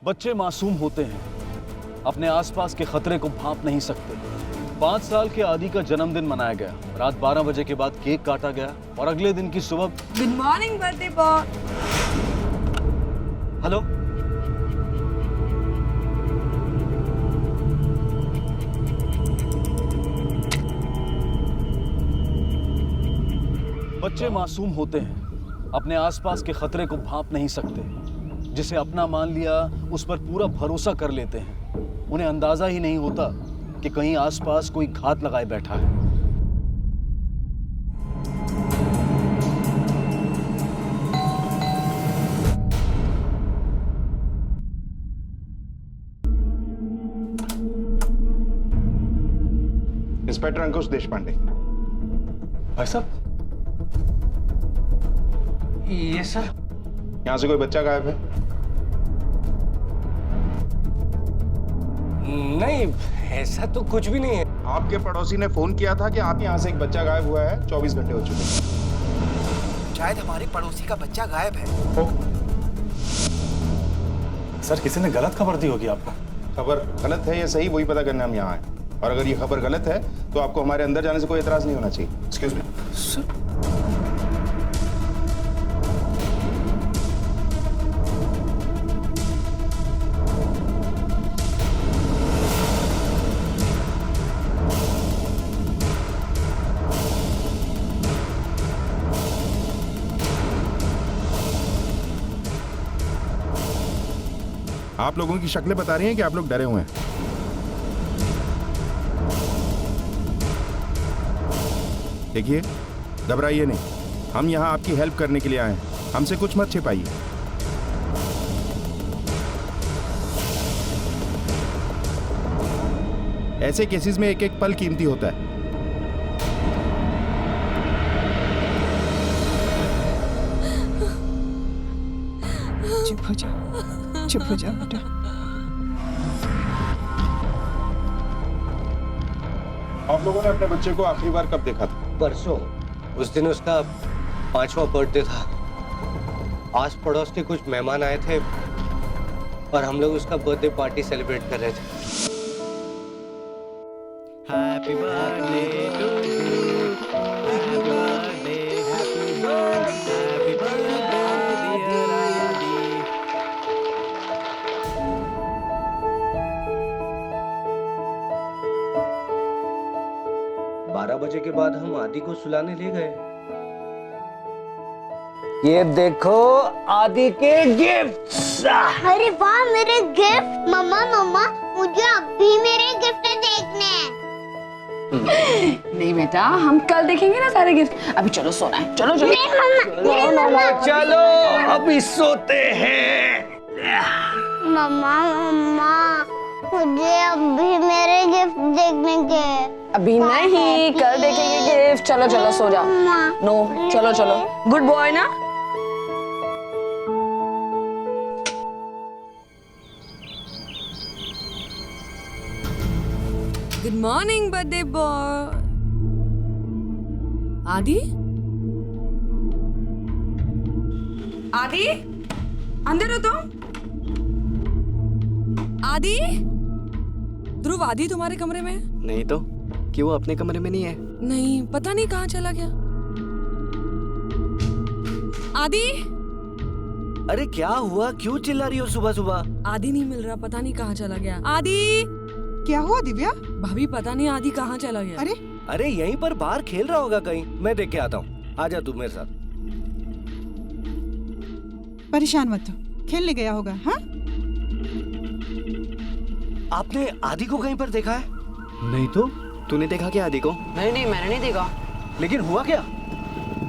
बच्चे मासूम होते हैं, अपने आसपास के खतरे को भांप नहीं सकते। 5 साल के आदि का जन्मदिन मनाया गया। रात 12 बजे के बाद केक काटा गया और अगले दिन की सुबह good morning birthday boy. Hello, बच्चे मासूम होते हैं, अपने आसपास के खतरे को भांप नहीं सकते। जिसे अपना मान लिया उस पर पूरा भरोसा कर लेते हैं। उन्हें अंदाजा ही नहीं होता कि कहीं आसपास कोई घात लगाए बैठा है। इंस्पेक्टर अंकुश देशपांडे। भाई साहब, ये सर, यहाँ से कोई बच्चा गायब है? नहीं, ऐसा तो कुछ भी नहीं है। आपके पड़ोसी ने फोन किया था कि आप यहाँ से एक बच्चा गायब हुआ है। 24 घंटे हो चुके हैं। शायद हमारे पड़ोसी का बच्चा गायब है। सर, किसी ने गलत खबर दी होगी आपको। खबर गलत है या सही, वही पता करने हम यहाँ आए। और अगर ये खबर गलत है तो आपको हमारे अंदर जाने से कोई एतराज नहीं होना चाहिए। एक्सक्यूज मी सर, आप लोगों की शक्लें बता रही हैं कि आप लोग डरे हुए हैं। देखिए, घबराइए नहीं, हम यहाँ आपकी हेल्प करने के लिए आए हैं। हमसे कुछ मत छिपाइए। ऐसे केसेस में एक एक पल कीमती होता है। चुप हो जाओ, चुप हो जाओ बेटा। आप लोगों ने अपने बच्चे को आखिरी बार कब देखा था? परसों, उस दिन उसका 5वां बर्थडे था। आस पड़ोस के कुछ मेहमान आए थे और हम लोग उसका बर्थडे पार्टी सेलिब्रेट कर रहे थे। Happy birthday to you, happy birthday, happy birthday, happy birthday dear Aadi. 12 बजे के बाद हम आदि को सुलाने ले गए। ये देखो आदि के गिफ्ट्स। अरे वाह, मेरे गिफ्ट। मम्मा मम्मा, मुझे अभी मेरे गिफ्ट देखने हैं। नहीं बेटा, हम कल देखेंगे ना सारे गिफ्ट। अभी चलो, सोना है। चलो चलो। नहीं मम्मा, चलो अभी सोते हैं। मम्मा मम्मा, मुझे अभी मेरे गिफ्ट देखने के। अभी नहीं, कल देखेंगे गिफ्ट। चलो चलो, सो जाओ। नो, चलो चलो। गुड बॉय ना। Good morning birthday boy. आदि, आदि, अंदर हो तुम। आदि, ध्रुव, आदि तुम्हारे कमरे में है? नहीं तो क्यों, वो अपने कमरे में नहीं है? नहीं, पता नहीं कहाँ चला गया। आदि, अरे क्या हुआ, क्यों चिल्ला रही हो सुबह सुबह? आदि नहीं मिल रहा, पता नहीं कहाँ चला गया। आदि, क्या हुआ दिव्या? भाभी पता नहीं आदि कहाँ चला गया। अरे अरे यहीं पर बाहर खेल रहा होगा कहीं, मैं देख के आता हूँ। आजा तू मेरे साथ। परेशान मत हो, खेलने गया होगा। हाँ, आपने आदि को कहीं पर देखा है? नहीं तो। तूने देखा क्या आदि को? नहीं नहीं, मैंने नहीं देखा। लेकिन हुआ क्या?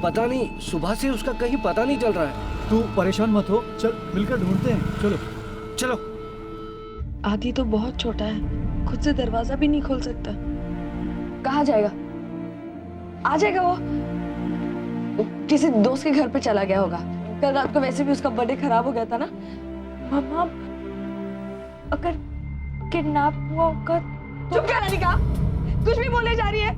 पता नहीं, सुबह से उसका कहीं पता नहीं चल रहा है। तू परेशान मत हो, चल मिलकर ढूंढते हैं। चलो चलो। आदि तो बहुत छोटा है, खुद से दरवाजा भी नहीं खोल सकता। कहाँ जाएगा? आ जाएगा वो किसी दोस्त के घर पे चला गया होगा। कल रात को वैसे भी उसका बर्थडे खराब हो गया था ना। मम्मा, अगर किडनैप हुआ होगा। चुप कर राधिका, कुछ भी बोले जा रही है।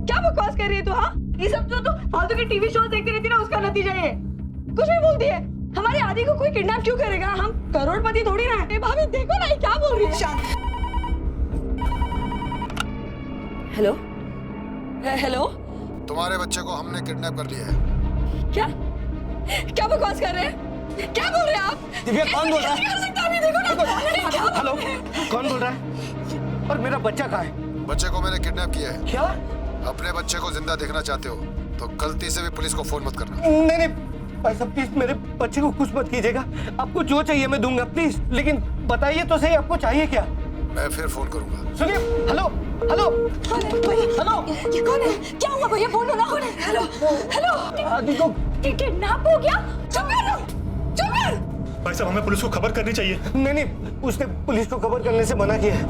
क्या बकवास कर रही है तू? हाँ, ये सब जो तू फालतू के टीवी शो देखती रहती ना, उसका नतीजा ये कुछ भी बोलती है। हमारे आदि को कोई किडनैप क्यों करेगा? हम करोड़पति थोड़ी ना है। भाभी देखो ना ये क्या बोल रही है। हेलो हेलो, तुम्हारे बच्चे को हमने किडनैप कर लिया है। क्या क्या बकवास कर रहे हैं? क्या बोल रहे हैं आप? दिव्या, कौन बोल रहा है? नहीं कर सकता, अभी देखो ना। क्या हेलो, कौन बोल रहा है? और मेरा बच्चा कहाँ है? बच्चे को मैंने किडनैप किया है। क्या? अपने बच्चे को जिंदा देखना चाहते हो तो गलती से भी पुलिस को फोन मत करना। नहीं नहीं भाई साहब, प्लीज मेरे बच्चे को कुछ मत कीजिएगा। आपको जो चाहिए मैं दूंगा, प्लीज। लेकिन बताइए तो सही, आपको चाहिए क्या? मैं फिर फोन करूंगा। सुनिए, हेलो हेलो हेलो, ये कौन है? क्या हुआ भैया, बोलो ना। कौन है? हेलो हेलो, आदि को किडनैप हो गया? चुप कर, चुप कर। भाई साहब, हमें पुलिस को खबर करनी चाहिए। नहीं नहीं, उसने पुलिस को खबर करने से मना किया है।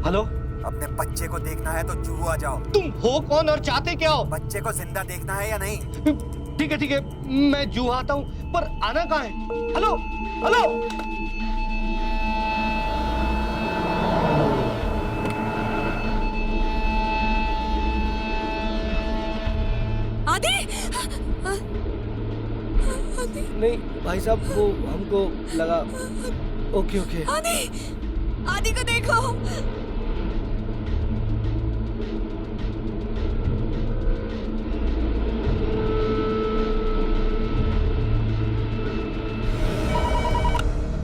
हेलो, अपने बच्चे को देखना है तो जू आ जाओ। तुम हो कौन और चाहते क्या हो? बच्चे को जिंदा देखना है या नहीं? ठीक है, मैं जू आता हूँ, पर आना कहाँ है? हेलो हेलो, आदि, नहीं भाई साहब, वो हमको लगा। ओके। आदि को देखो।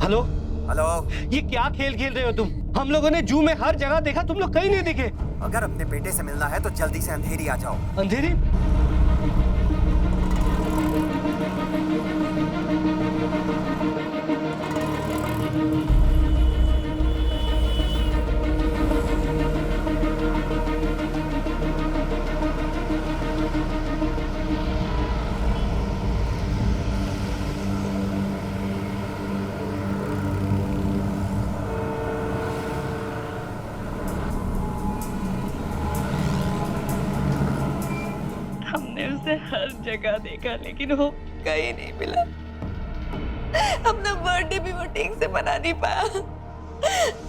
हेलो हेलो, ये क्या खेल खेल रहे हो तुम? हम लोगों ने जू में हर जगह देखा, तुम लोग कहीं नहीं दिखे। अगर अपने बेटे से मिलना है तो जल्दी से अंधेरी आ जाओ। अंधेरी? हमने उसे हर जगह देखा लेकिन वो कहीं नहीं मिला। अपना बर्थडे भी वो ठीक से मना नहीं पाया,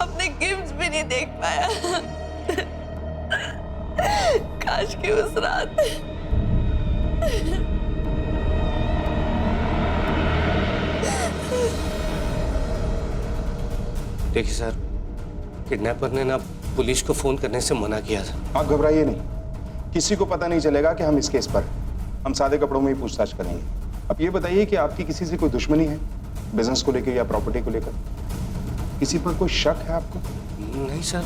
अपने गिफ्ट्स भी नहीं देख पाया। काश कि उस रात देखिए सर, किडनैपर ने ना पुलिस को फोन करने से मना किया था। आप घबराइए नहीं, किसी को पता नहीं चलेगा कि हम इस केस पर हम सादे कपड़ों में ही पूछताछ करेंगे। अब ये बताइए कि आपकी किसी से कोई दुश्मनी है, बिजनेस को लेकर या प्रॉपर्टी को लेकर? किसी पर कोई शक है आपको? नहीं सर,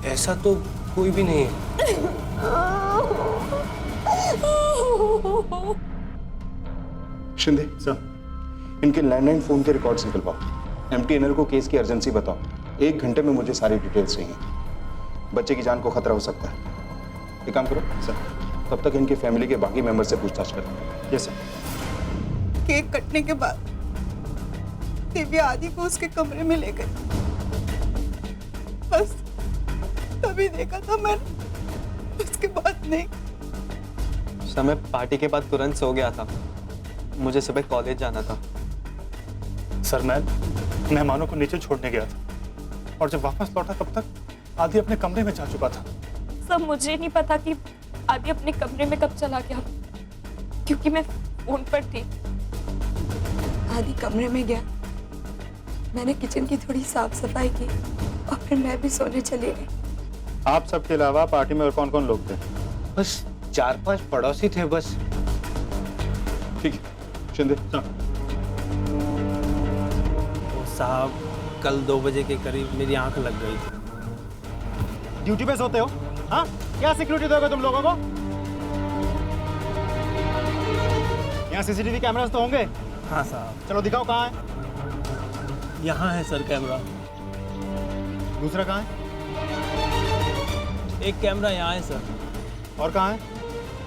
ऐसा तो कोई भी नहीं है। शिंदे सर, इनके लैंडलाइन फोन के रिकॉर्ड्स निकलवाओ। एमटीएनएल को केस की अर्जेंसी बताओ। 1 घंटे में मुझे सारी डिटेल्स चाहिए। बच्चे की जान को खतरा हो सकता है। एक काम करो सर, तब तक इनके फैमिली के बाकी मेंबर से पूछताछ करो। Yes sir. केक कटने के बाद दिव्या आदि को उसके कमरे में ले गई। बस तभी देखा था मैंने, उसके बाद नहीं। सर मैं पार्टी के बाद तुरंत सो गया था, मुझे सुबह कॉलेज जाना था। सर मैं मेहमानों को नीचे छोड़ने गया था और जब वापस लौटा तब तक आदि अपने कमरे में जा चुका था। सब मुझे नहीं पता कि आदि अपने कमरे में कब चला गया, क्योंकि मैं फोन पर थी। आदि कमरे में गया, मैंने किचन की थोड़ी साफ सफाई की और फिर मैं भी सोने चली गई। आप सबके अलावा पार्टी में और कौन कौन लोग थे? बस 4-5 पड़ोसी थे बस। ठीक है शिंदे सर। साहब कल 2 बजे के करीब मेरी आंख लग गई थी। ड्यूटी पे सोते हो? हाँ, क्या सिक्योरिटी दोगे तुम लोगों को? यहाँ सीसीटीवी कैमरास तो होंगे। हाँ साहब। चलो दिखाओ कहाँ है। यहाँ है सर कैमरा। दूसरा कहाँ है? एक कैमरा यहाँ है सर। और कहाँ है?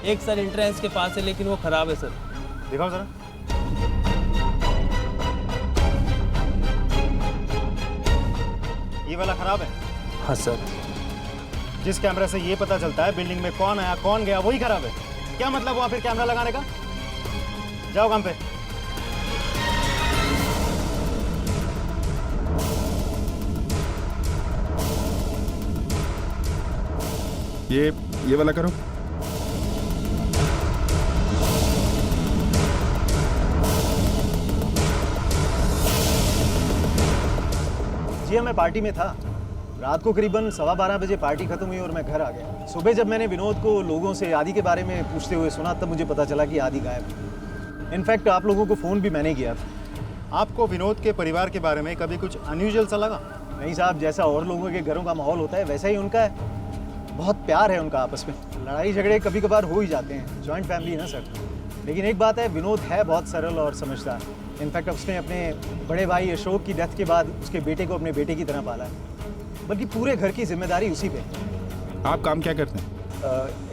एक सर एंट्रेंस के पास है लेकिन वो खराब है सर। दिखाओ जरा। ये वाला खराब है? हाँ सर। जिस कैमरे से ये पता चलता है बिल्डिंग में कौन आया कौन गया वही खराब है। क्या मतलब हुआ फिर कैमरा लगाने का? जाओ काम पे। ये वाला करो। जी मैं पार्टी में था। रात को करीबन 12:15 बजे पार्टी खत्म हुई और मैं घर आ गया। सुबह जब मैंने विनोद को लोगों से आदि के बारे में पूछते हुए सुना तब मुझे पता चला कि आदि गायब है। इनफैक्ट आप लोगों को फ़ोन भी मैंने किया था। आपको विनोद के परिवार के बारे में कभी कुछ अनयूजुअल सा लगा? नहीं साहब, जैसा और लोगों के घरों का माहौल होता है वैसा ही उनका है। बहुत प्यार है उनका आपस में। लड़ाई झगड़े कभी कभार हो ही जाते हैं, जॉइंट फैमिली है ना सर। लेकिन एक बात है, विनोद है बहुत सरल और समझदार। इनफैक्ट उसने अपने बड़े भाई अशोक की डेथ के बाद उसके बेटे को अपने बेटे की तरह पाला है, बल्कि पूरे घर की जिम्मेदारी उसी पे है। आप काम क्या करते हैं?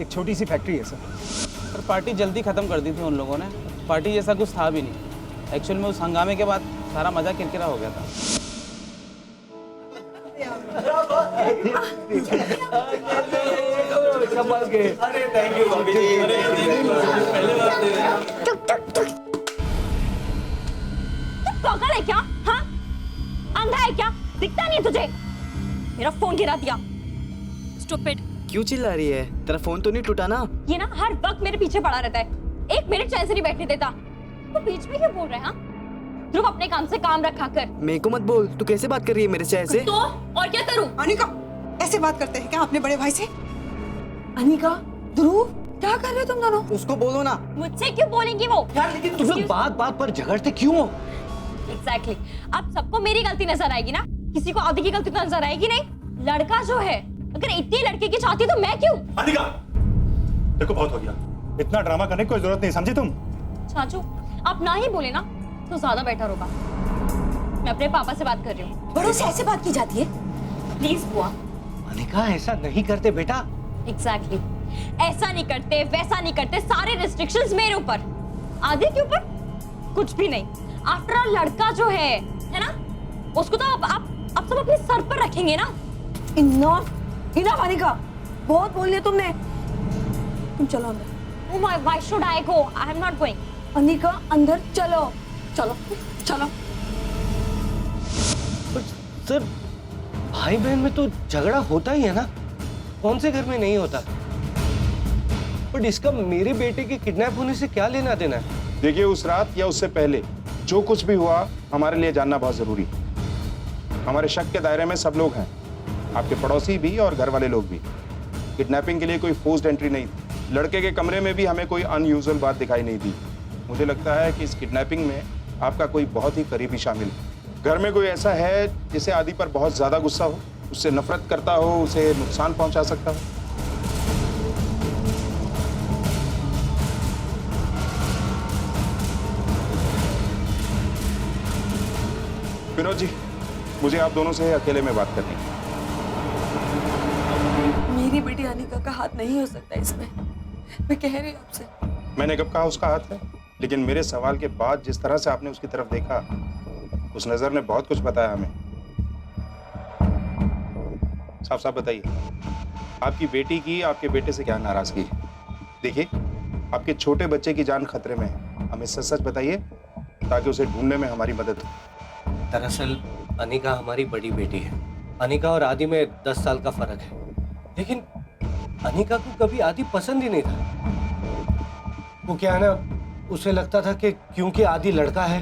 एक छोटी सी फैक्ट्री है सर। पर पार्टी जल्दी ख़त्म कर दी थी उन लोगों ने। पार्टी जैसा कुछ था भी नहीं। एक्चुअल में उस हंगामे के बाद सारा मज़ा किरकिरा हो गया था। पागल है क्या? हाँ, अंधा है क्या? दिखता नहीं है तुझे? मेरा फोन गिरा दिया। स्टूपिड। क्यों चिल्ला रही है? तेरा फोन तो नहीं टूटा ना? ये ना हर वक्त मेरे पीछे पड़ा रहता है, एक मिनट चैन से नहीं बैठने देता। तो बीच में क्या बोल रहे हैं? हाँ, ध्रुव अपने काम से काम रखा कर। मेरे को मत बोल। तू कैसे बात कर रही है मेरे से ऐसे? तो और क्या करूं? अनिका, ऐसे बात करते हैं क्या अपने बड़े भाई से? अनिका, ध्रुव, क्या कर रहे हो तुम दोनों? उसको बोलो ना। मुझसे क्यों बोलेंगी वो? यार लेकिन तुम लोग बात बात पर झगड़ते क्यों हो? एग्जैक्टली। अब सबको मेरी गलती नजर आएगी ना, किसी को आदि की गलती तो नजर आएगी नहीं। लड़का जो है, अगर इतनी लड़के की चाहती तो मैं क्यों? अनिका, देखो बहुत हो गया। इतना ड्रामा करने की कोई जरूरत नहीं, समझी तुम? चाचू, आप ना ही बोले ना तो ज्यादा बेटर होगा। मैं अपने पापा से बात कर रही हूँ। बड़ों से ऐसे बात की जाती है? प्लीज बुआ। अनिका, ऐसा नहीं करते बेटा। एग्जैक्टली, ऐसा नहीं करते, वैसा नहीं करते, सारे रिस्ट्रिक्शंस मेरे ऊपर। आदि के ऊपर कुछ भी नहीं। आफ्टर ऑल लड़का जो है ना, उसको तो आप सब अपने सर पर रखेंगे ना। इनफ अनिका, बहुत बोल लिया तुमने। तुम चलो अंदर। Oh my, why should I go? I am not going. Anika, अंदर चलो। चलो चलो। सर, भाई बहन में तो झगड़ा होता ही है ना, कौन से घर में नहीं होता? बट इसका मेरे बेटे के किडनैप होने से क्या लेना देना है? देखिए, उस रात या उससे पहले जो कुछ भी हुआ हमारे लिए जानना बहुत जरूरी है। हमारे शक के दायरे में सब लोग हैं, आपके पड़ोसी भी और घर वाले लोग भी। किडनैपिंग के लिए कोई फोर्स्ड एंट्री नहीं थी। लड़के के कमरे में भी हमें कोई अनयूजुअल बात दिखाई नहीं दी। मुझे लगता है कि इस किडनैपिंग में आपका कोई बहुत ही करीबी शामिल है। घर में कोई ऐसा है जिसे आदि पर बहुत ज्यादा गुस्सा हो, उससे नफरत करता हो, उसे नुकसान पहुंचा सकता हो। विनोद जी, मुझे आप दोनों से अकेले में बात करनी है। मेरी बेटी अनिका का हाथ नहीं हो सकता इसमें। मैं कह रही हूँ आपसे। मैंने कब कहा उसका हाथ है? लेकिन मेरे सवाल के बाद जिस तरह से आपने उसकी तरफ देखा, उस नजर ने बहुत कुछ बताया हमें। साफ साफ बताइए, आपकी बेटी की आपके बेटे से क्या नाराजगी है? देखिए, आपके छोटे बच्चे की जान खतरे में है। हमें सच सच बताइए ताकि उसे ढूंढने में हमारी मदद हो। दरअसल अनिका हमारी बड़ी बेटी है। अनिका और आदि में 10 साल का फर्क है, लेकिन अनिका को कभी आदि पसंद ही नहीं था। वो क्या है ना, उसे लगता था कि क्योंकि आदि लड़का है,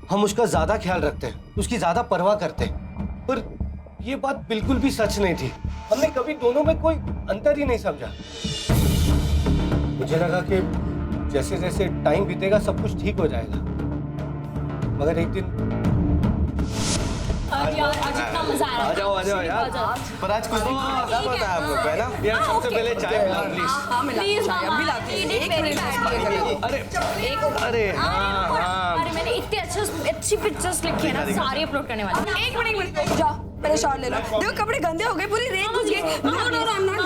हम उसका ज्यादा ख्याल रखते हैं, उसकी ज्यादा परवाह करते हैं। पर ये बात बिल्कुल भी सच नहीं थी। हमने कभी दोनों में कोई अंतर ही नहीं समझा। मुझे लगा कि जैसे जैसे टाइम बीतेगा सब कुछ ठीक हो जाएगा, मगर एक दिन आज इतना मजा आ रहा है। आ जाओ यार। पर आज कुछ क्या पता है आपको? पहला यार सबसे पहले चाय पिलाओ प्लीज। प्लीज मामा, अरे हाँ। अरे मैंने इतनी अच्छी पिक्चर्स लिखी है ना, सारी अपलोड करने वाली। एक मिनट, जाओ पहले शॉट ले लो। देखो कपड़े गंदे हो गए, पूरी रेत घुस गई। No no I am not.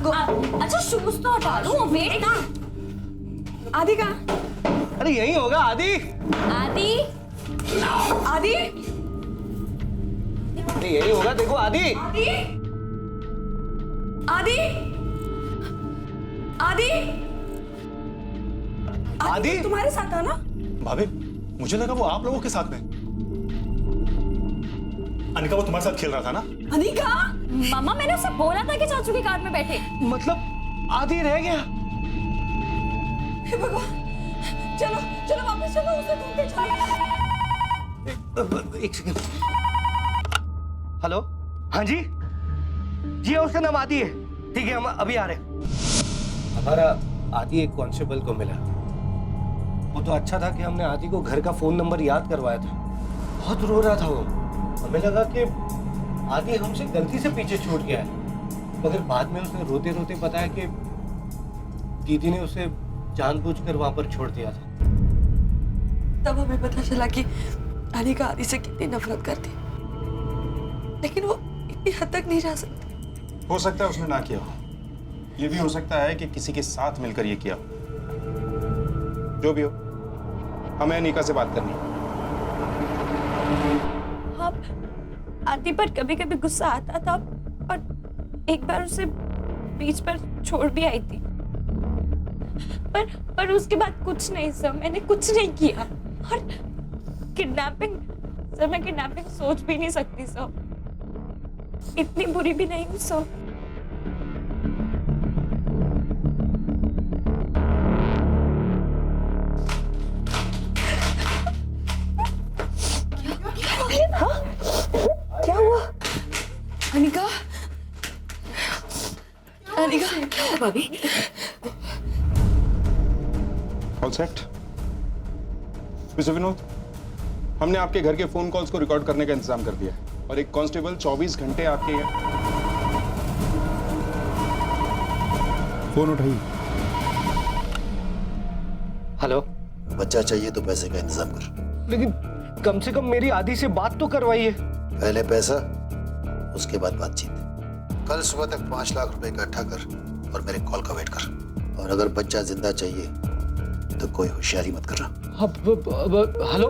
Go. अच्छा शूज तो हटा लो, वेट ना। आदि कहाँ? अरे यही होगा आदि। आदि आदि अरे यही होगा, देखो आदि। आदि आदि आदि तुम्हारे साथ था ना? भाभी, मुझे लगा वो आप लोगों के साथ में। अनिका वो तुम्हारे साथ खेल रहा था ना? अनिका, मामा मैंने उसे बोला था कि चाचू की कार में बैठे। मतलब आदि रह गया? हे भगवान, चलो चलो वापस चलो, उसे ढूंढते चलो। एक सेकंड। हेलो, हाँ जी जी, उसका नाम आदि है। ठीक है, हम अभी आ रहे हैं। हमारा आदि एक कांस्टेबल को मिला। वो तो अच्छा था कि हमने आदि को घर का फोन नंबर याद करवाया था। बहुत रो रहा था वो। हमें लगा कि आदि हमसे गलती से पीछे छूट गया है, मगर बाद में उसने रोते रोते बताया कि दीदी ने उसे जानबूझकर वहां पर छोड़ दिया था। तब हमें पता चला कि अनिका आदि से कितनी नफरत करती, लेकिन वो इतनी हद तक नहीं जा सकती। हो सकता है उसने ना किया हो, ये भी हो सकता है कि किसी के साथ मिलकर ये किया हो। जो भी हो, हमें अनिका से बात करनी है। हाँ, आदि पर कभी कभी गुस्सा आता था, पर एक बार उसे बीच पर छोड़ भी आई थी। पर उसके बाद कुछ नहीं सर, मैंने कुछ नहीं किया। और किडनैपिंग सर, मैं किडनैपिंग सोच भी नहीं सकती सर, इतनी बुरी भी नहीं हूँ सर। क्या हुआ? अनिका, अनिका, क्या हुआ भाभी? All set? मिस्टर विनोद, हमने आपके घर के फोन कॉल्स को रिकॉर्ड करने का इंतजाम कर दिया है और एक कांस्टेबल 24 घंटे आपके फोन उठाइए। हेलो, बच्चा चाहिए तो पैसे का इंतजाम कर। लेकिन कम से कम मेरी आदि से बात तो करवाइए। पहले पैसा, उसके बाद बातचीत। कल सुबह तक 5 लाख रुपए इकट्ठा कर और मेरे कॉल का वेट कर। और अगर बच्चा जिंदा चाहिए तो कोई होशियारी मत करना। हेलो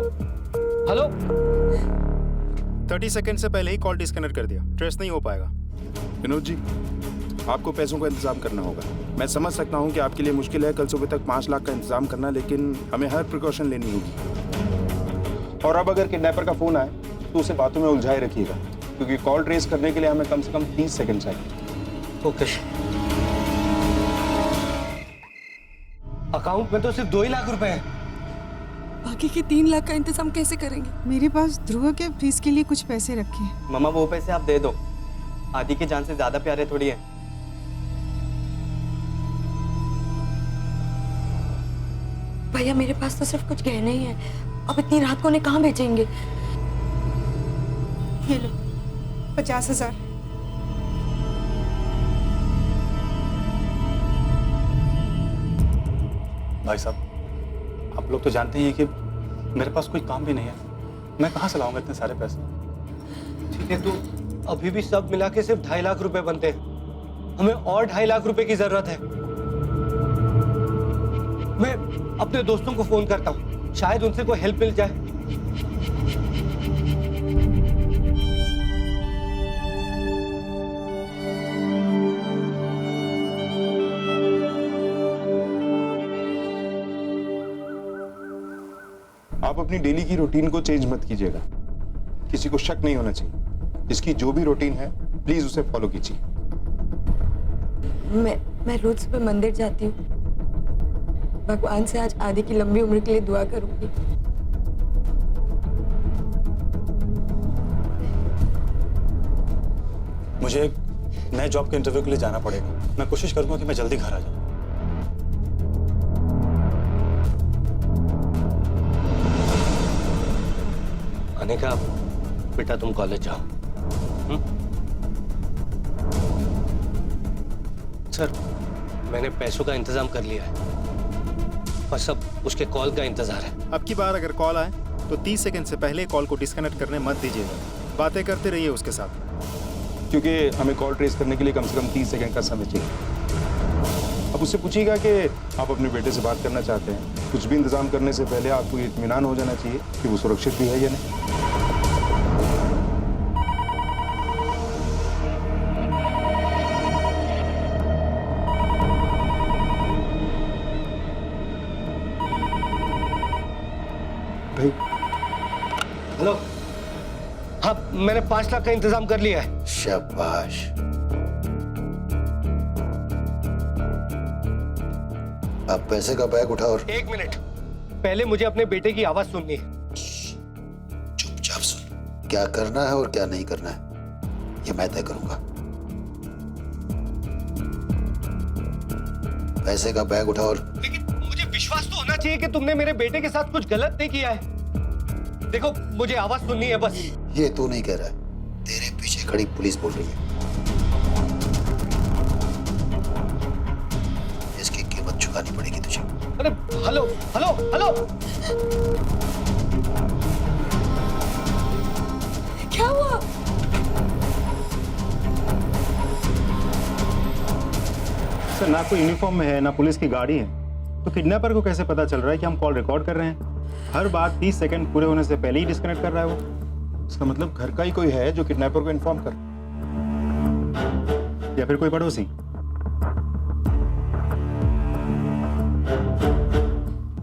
हेलो, 30 सेकंड से पहले ही कॉल डिस्कनेक्ट कर दिया, ट्रेस नहीं हो पाएगा। विनोद जी, आपको पैसों का इंतजाम करना होगा। मैं समझ सकता हूं कि आपके लिए मुश्किल है कल सुबह तक 5 लाख का इंतजाम करना, लेकिन हमें हर प्रिकॉशन लेनी होगी। और अब अगर किडनैपर का फोन आए तो उसे बातों में उलझाए रखिएगा, क्योंकि कॉल ट्रेस करने के लिए हमें कम से कम 30 सेकंड चाहिए। ओके। अकाउंट में तो सिर्फ 2 ही लाख रुपए हैं। बाकी के 3 लाख का इंतजाम कैसे करेंगे? मेरे पास ध्रुव के फीस के लिए कुछ पैसे रखे हैं। मामा वो पैसे आप दे दो, आदि की जान से ज्यादा प्यारे थोड़ी है। भैया मेरे पास तो सिर्फ कुछ गहने ही हैं, अब इतनी रात को उन्हें कहाँ बेचेंगे? ये लो 50,000। भाई साहब, आप लोग तो जानते ही हैं कि मेरे पास कोई काम भी नहीं है, मैं कहाँ से लाऊंगा इतने सारे पैसे? ठीक है, तो अभी भी सब मिला के सिर्फ 2.5 लाख रुपए बनते हैं। हमें और 2.5 लाख रुपए की जरूरत है। मैं अपने दोस्तों को फोन करता हूँ, शायद उनसे कोई हेल्प मिल जाए। आप अपनी डेली की रूटीन को चेंज मत कीजिएगा। किसी को शक नहीं होना चाहिए। इसकी जो भी रूटीन है प्लीज उसे फॉलो कीजिए। मैं रोज सुबह मंदिर जाती हूँ, भगवान से आज आदि की लंबी उम्र के लिए दुआ करूंगी। मुझे एक नए जॉब के इंटरव्यू के लिए जाना पड़ेगा। मैं कोशिश करूंगा कि मैं जल्दी घर आ जाऊं। अनिका, बेटा तुम कॉलेज जाओ। सर, मैंने पैसों का इंतजाम कर लिया है, बस अब उसके कॉल का इंतजार है। अब की बार अगर कॉल आए तो 30 सेकंड से पहले कॉल को डिस्कनेक्ट करने मत दीजिएगा। बातें करते रहिए उसके साथ, क्योंकि हमें कॉल ट्रेस करने के लिए कम से कम 30 सेकंड का समय चाहिए। अब उससे पूछिएगा कि आप अपने बेटे से बात करना चाहते हैं। कुछ भी इंतजाम करने से पहले आपको ये इत्मीनान हो जाना चाहिए कि वो सुरक्षित भी है या नहीं। भाई, हेलो, हाँ मैंने 5 लाख का इंतजाम कर लिया है। शाबाश। अब पैसे का बैग उठाओ और 1 मिनट, पहले मुझे अपने बेटे की आवाज सुननी है। चुपचाप सुन। क्या करना है और क्या नहीं करना है ये मैं तय करूंगा। पैसे का बैग उठाओ और लेकिन मुझे विश्वास तो होना चाहिए कि तुमने मेरे बेटे के साथ कुछ गलत नहीं किया है। देखो, मुझे आवाज सुननी है बस। ये तू नहीं कह रहा है, तेरे पीछे खड़ी पुलिस बोल रही है। इसकी कीमत चुकानी पड़ेगी तुझे। अरे हेलो हेलो हेलो, क्या हुआ? सर, ना कोई यूनिफॉर्म में है ना पुलिस की गाड़ी है, तो किडनैपर को कैसे पता चल रहा है कि हम कॉल रिकॉर्ड कर रहे हैं? हर बात 30 सेकंड पूरे होने से पहले ही डिस्कनेक्ट कर रहा है वो। इसका मतलब घर का ही कोई है जो किडनैपर को इन्फॉर्म कर, या फिर कोई पड़ोसी।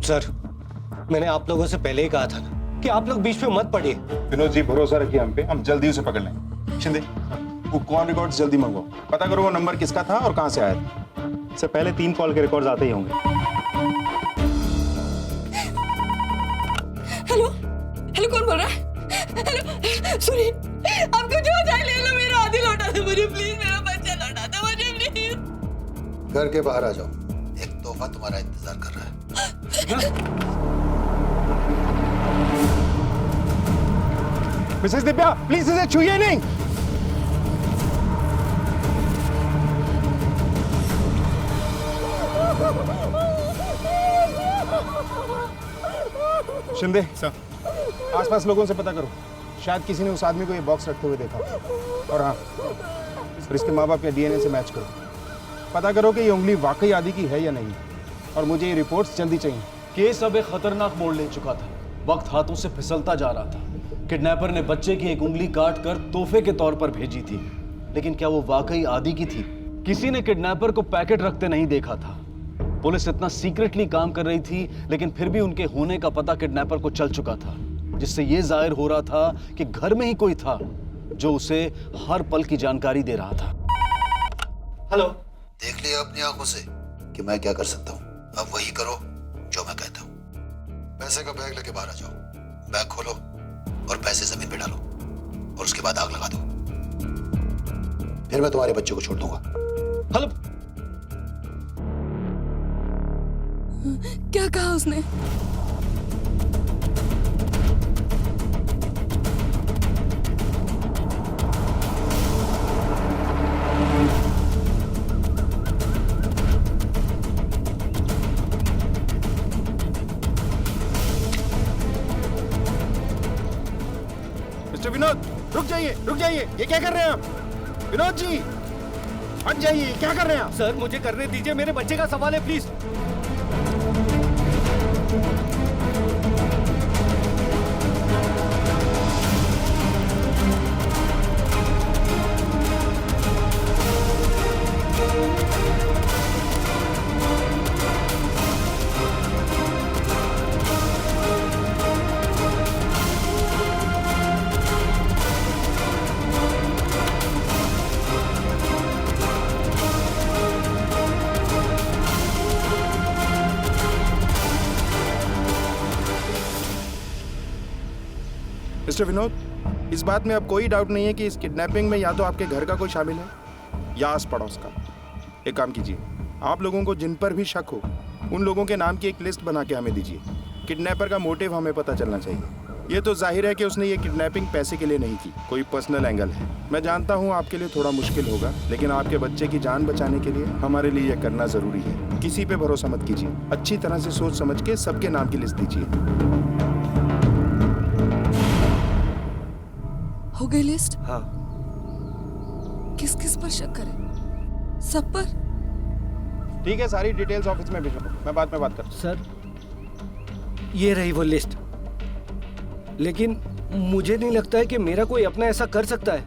सर, मैंने आप लोगों से पहले ही कहा था ना कि आप लोग बीच में मत पड़िए। विनोद जी, भरोसा रखिए हम पे, हम जल्दी उसे पकड़ लेंगे। शिंदे, वो कॉल रिकॉर्ड्स जल्दी मंगवाओ, पता करो वो नंबर किसका था और कहां से आया था। इससे पहले 3 कॉल के रिकॉर्ड्स आते ही होंगे। हेलो हेलो, कौन बोल रहा है? हेलो, सुनिए, आपको जो चाहिए ले लो, मेरा आदि लौटा दो मुझे प्लीज, मेरा बच्चा लौटा दो मुझे प्लीज। घर के बाहर आ जाओ, एक तोहफा तुम्हारा इंतजार कर रहा है। मिसेस दिव्या, प्लीज इसे छूइए नहीं। शिंदे सर, आसपास लोगों से पता करो, शायद किसी ने उस आदमी को ये बॉक्स रखते हुए देखा। और हाँ, और इसके माँ बाप के डीएनए से मैच करो, पता करो कि ये उंगली वाकई आदि की है या नहीं, और मुझे ये रिपोर्ट्स जल्दी चाहिए। केस अब एक खतरनाक मोड़ ले चुका था। वक्त हाथों से फिसलता जा रहा था। किडनैपर ने बच्चे की एक उंगली काट कर तोहफे के तौर पर भेजी थी, लेकिन क्या वो वाकई आदि की थी? किसी ने किडनैपर को पैकेट रखते नहीं देखा था। पुलिस इतना सीक्रेटली काम कर रही थी, लेकिन फिर भी उनके होने का पता किडनैपर को चल चुका था, जिससे ये जाहिर हो रहा था कि घर में ही कोई था जो उसे हर पल की जानकारी दे रहा था। हेलो, देख लिया अपनी आंखों से कि मैं क्या कर सकता हूँ। अब वही करो जो मैं कहता हूँ। पैसे का बैग लेके बाहर आ जाओ, बैग खोलो और पैसे जमीन पे डालो और उसके बाद आग लगा दो, फिर मैं तुम्हारे बच्चे को छोड़ दूंगा। हेलो, क्या कहा उसने? मिस्टर विनोद, रुक जाइए, रुक जाइए, ये क्या कर रहे हैं आप? विनोद जी, हट जाइए, क्या कर रहे हैं आप? सर मुझे करने दीजिए, मेरे बच्चे का सवाल है, प्लीज। मिस्टर विनोद, इस बात में अब कोई डाउट नहीं है कि इस किडनैपिंग में या तो आपके घर का कोई शामिल है या आस पड़ोस का। एक काम कीजिए, आप लोगों को जिन पर भी शक हो उन लोगों के नाम की एक लिस्ट बना के हमें दीजिए। किडनैपर का मोटिव हमें पता चलना चाहिए। ये तो जाहिर है कि उसने ये किडनैपिंग पैसे के लिए नहीं की, कोई पर्सनल एंगल है। मैं जानता हूँ आपके लिए थोड़ा मुश्किल होगा, लेकिन आपके बच्चे की जान बचाने के लिए हमारे लिए यह करना जरूरी है। किसी पे भरोसा मत कीजिए, अच्छी तरह से सोच समझ के सबके नाम की लिस्ट दीजिए। हो गई लिस्ट? हाँ। किस किस पर शक करें? सब पर? ठीक है, सारी डिटेल्स ऑफिस में भेजो, मैं बाद में बात करता हूँ। सर, ये रही वो लिस्ट, लेकिन मुझे नहीं लगता है कि मेरा कोई अपना ऐसा कर सकता है,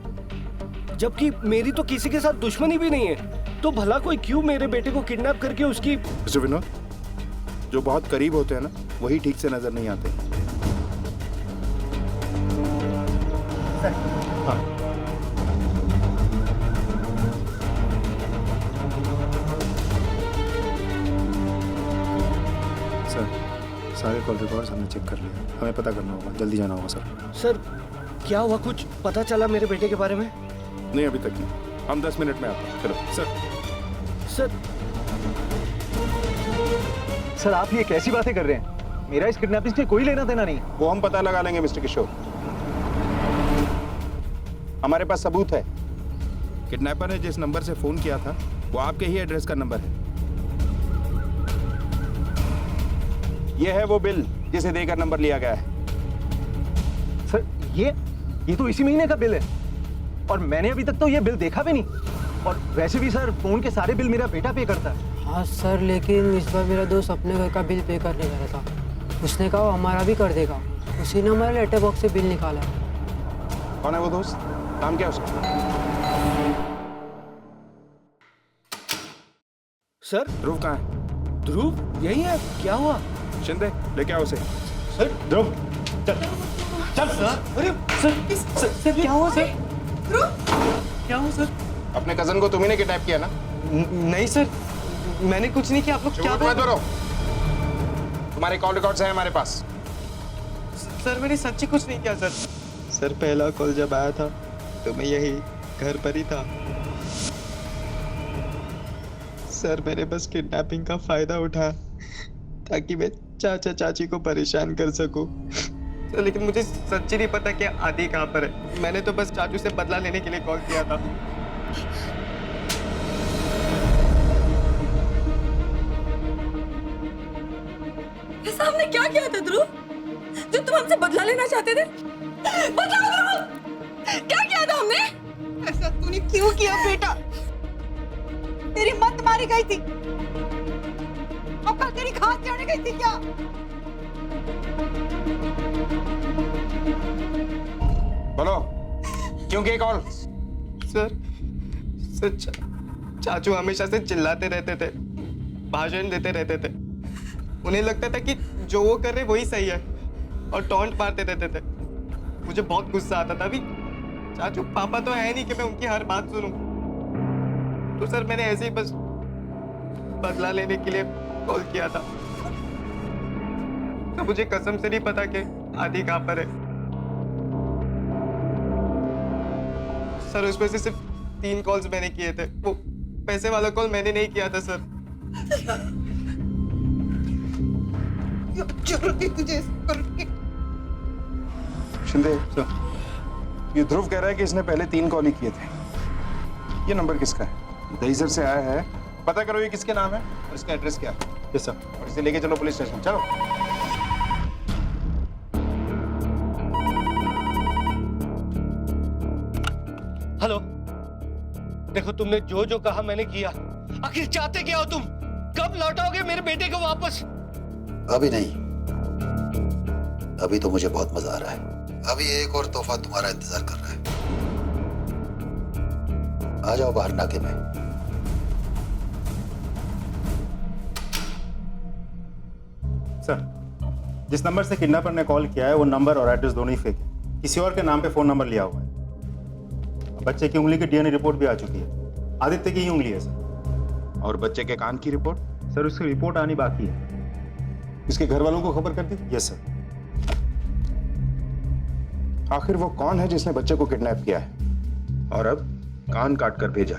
जबकि मेरी तो किसी के साथ दुश्मनी भी नहीं है। तो भला कोई क्यों मेरे बेटे को किडनैप करके उसकी... मिस्टर विनोद, जो बहुत करीब होते हैं ना, वही ठीक से नजर नहीं आते। हाँ। सर, सारे कॉल रिकॉर्ड्स हमने चेक कर लिए। हमें पता करना होगा, जल्दी जाना होगा सर। सर क्या हुआ, कुछ पता चला मेरे बेटे के बारे में? नहीं, अभी तक नहीं। हम 10 मिनट में आते हैं। चलो सर। सर सर आप ये कैसी बातें कर रहे हैं? मेरा इस किडनैपिंग से कोई लेना देना नहीं। वो हम पता लगा लेंगे मिस्टर किशोर। हमारे पास सबूत है। किडनैपर ने जिस नंबर से फोन किया था वो आपके ही एड्रेस का नंबर है। यह है वो बिल जिसे देकर नंबर लिया गया है। सर ये तो इसी महीने का बिल है और मैंने अभी तक तो ये बिल देखा भी नहीं। और वैसे भी सर फोन के सारे बिल मेरा बेटा पे करता है। हाँ सर, लेकिन इस बार मेरा दोस्त अपने घर का बिल पे करने गया था। उसने कहा हमारा भी कर देगा। उसी ने हमारे लेटर बॉक्स से बिल निकाला। कौन है वो दोस्त? नाम क्या है उसका? सर ध्रुव कहाँ है? ध्रुव यही है, क्या हुआ? शिंदे लेके आओ उसे। सर ध्रुव चल चल। सर अरे सर क्या हुआ सर? क्या हुआ सर? अपने कजन को तुम्ही ने किडनैप किया ना? नहीं सर, मैंने कुछ नहीं किया। आप लोग क्या मत करो। तुम्हारे कॉल रिकॉर्ड्स हैं हमारे पास। सर मैंने सच्ची कुछ नहीं किया सर। सर पहला कॉल जब आया था तो मैं यही घर पर ही था। सर मैंने बस किडनैपिंग का फायदा उठाया ताकि मैं चाचा चाची को परेशान कर सकूं। सर लेकिन मुझे सच्ची नहीं पता कि आदि कहाँ पर है। मैंने तो बस चाचू से बदला लेने के लिए कॉल किया था। ऐसा हमने क्या किया था ध्रुव जो तुम हमसे बदला लेना चाहते थे? बताओ ध्रुव, क्या किया था हमने? ऐसा तूने क्यों किया बेटा? तेरी मत मारी गई थी? अब कल तेरी खास जाने गई थी क्या? बोलो क्यों किए कॉल? सर चाचू हमेशा से चिल्लाते रहते थे, भाषण देते रहते थे। उन्हें लगता था कि जो वो कर रहे वही सही है और टॉन्ट मारते रहते थे। मुझे बहुत गुस्सा आता था। अभी चाचू पापा तो है नहीं कि मैं उनकी हर बात सुनूं। तो सर मैंने ऐसे ही बस बदला लेने के लिए कॉल किया था। तो मुझे कसम से नहीं पता कि आदि कहाँ पर है। सर उसमें से सिर्फ 3 कॉल्स मैंने किए थे। वो पैसे वाला कॉल मैंने नहीं किया था सर। जरूरत थी तुझे करके। शिंदे ये ध्रुव कह रहा है कि इसने पहले 3 कॉल ही किए थे। ये नंबर किसका है? दहीसर से आया है। पता करो ये किसके नाम है और इसका एड्रेस क्या है। Yes sir. और इसे लेके चलो पुलिस स्टेशन। चलो। हेलो, देखो तुमने जो जो कहा मैंने किया। आखिर चाहते क्या हो तुम? कब लौटाओगे मेरे बेटे को वापस? अभी नहीं, अभी तो मुझे बहुत मजा आ रहा है। अभी एक और तोहफा तुम्हारा इंतजार कर रहा है। आ जाओ बाहर नाके में। सर, जिस नंबर से किडनैपर ने कॉल किया है वो नंबर और एड्रेस दोनों ही फेक है। किसी और के नाम पे फोन नंबर लिया हुआ है। बच्चे की उंगली की डीएनए रिपोर्ट भी आ चुकी है। आदित्य की ही उंगली है सर। और बच्चे के कान की रिपोर्ट? सर उसकी रिपोर्ट आनी बाकी है। इसके घर वालों को खबर कर दी? Yes sir. आखिर वो कौन है जिसने बच्चे को किडनैप किया है और अब कान काट कर भेजा?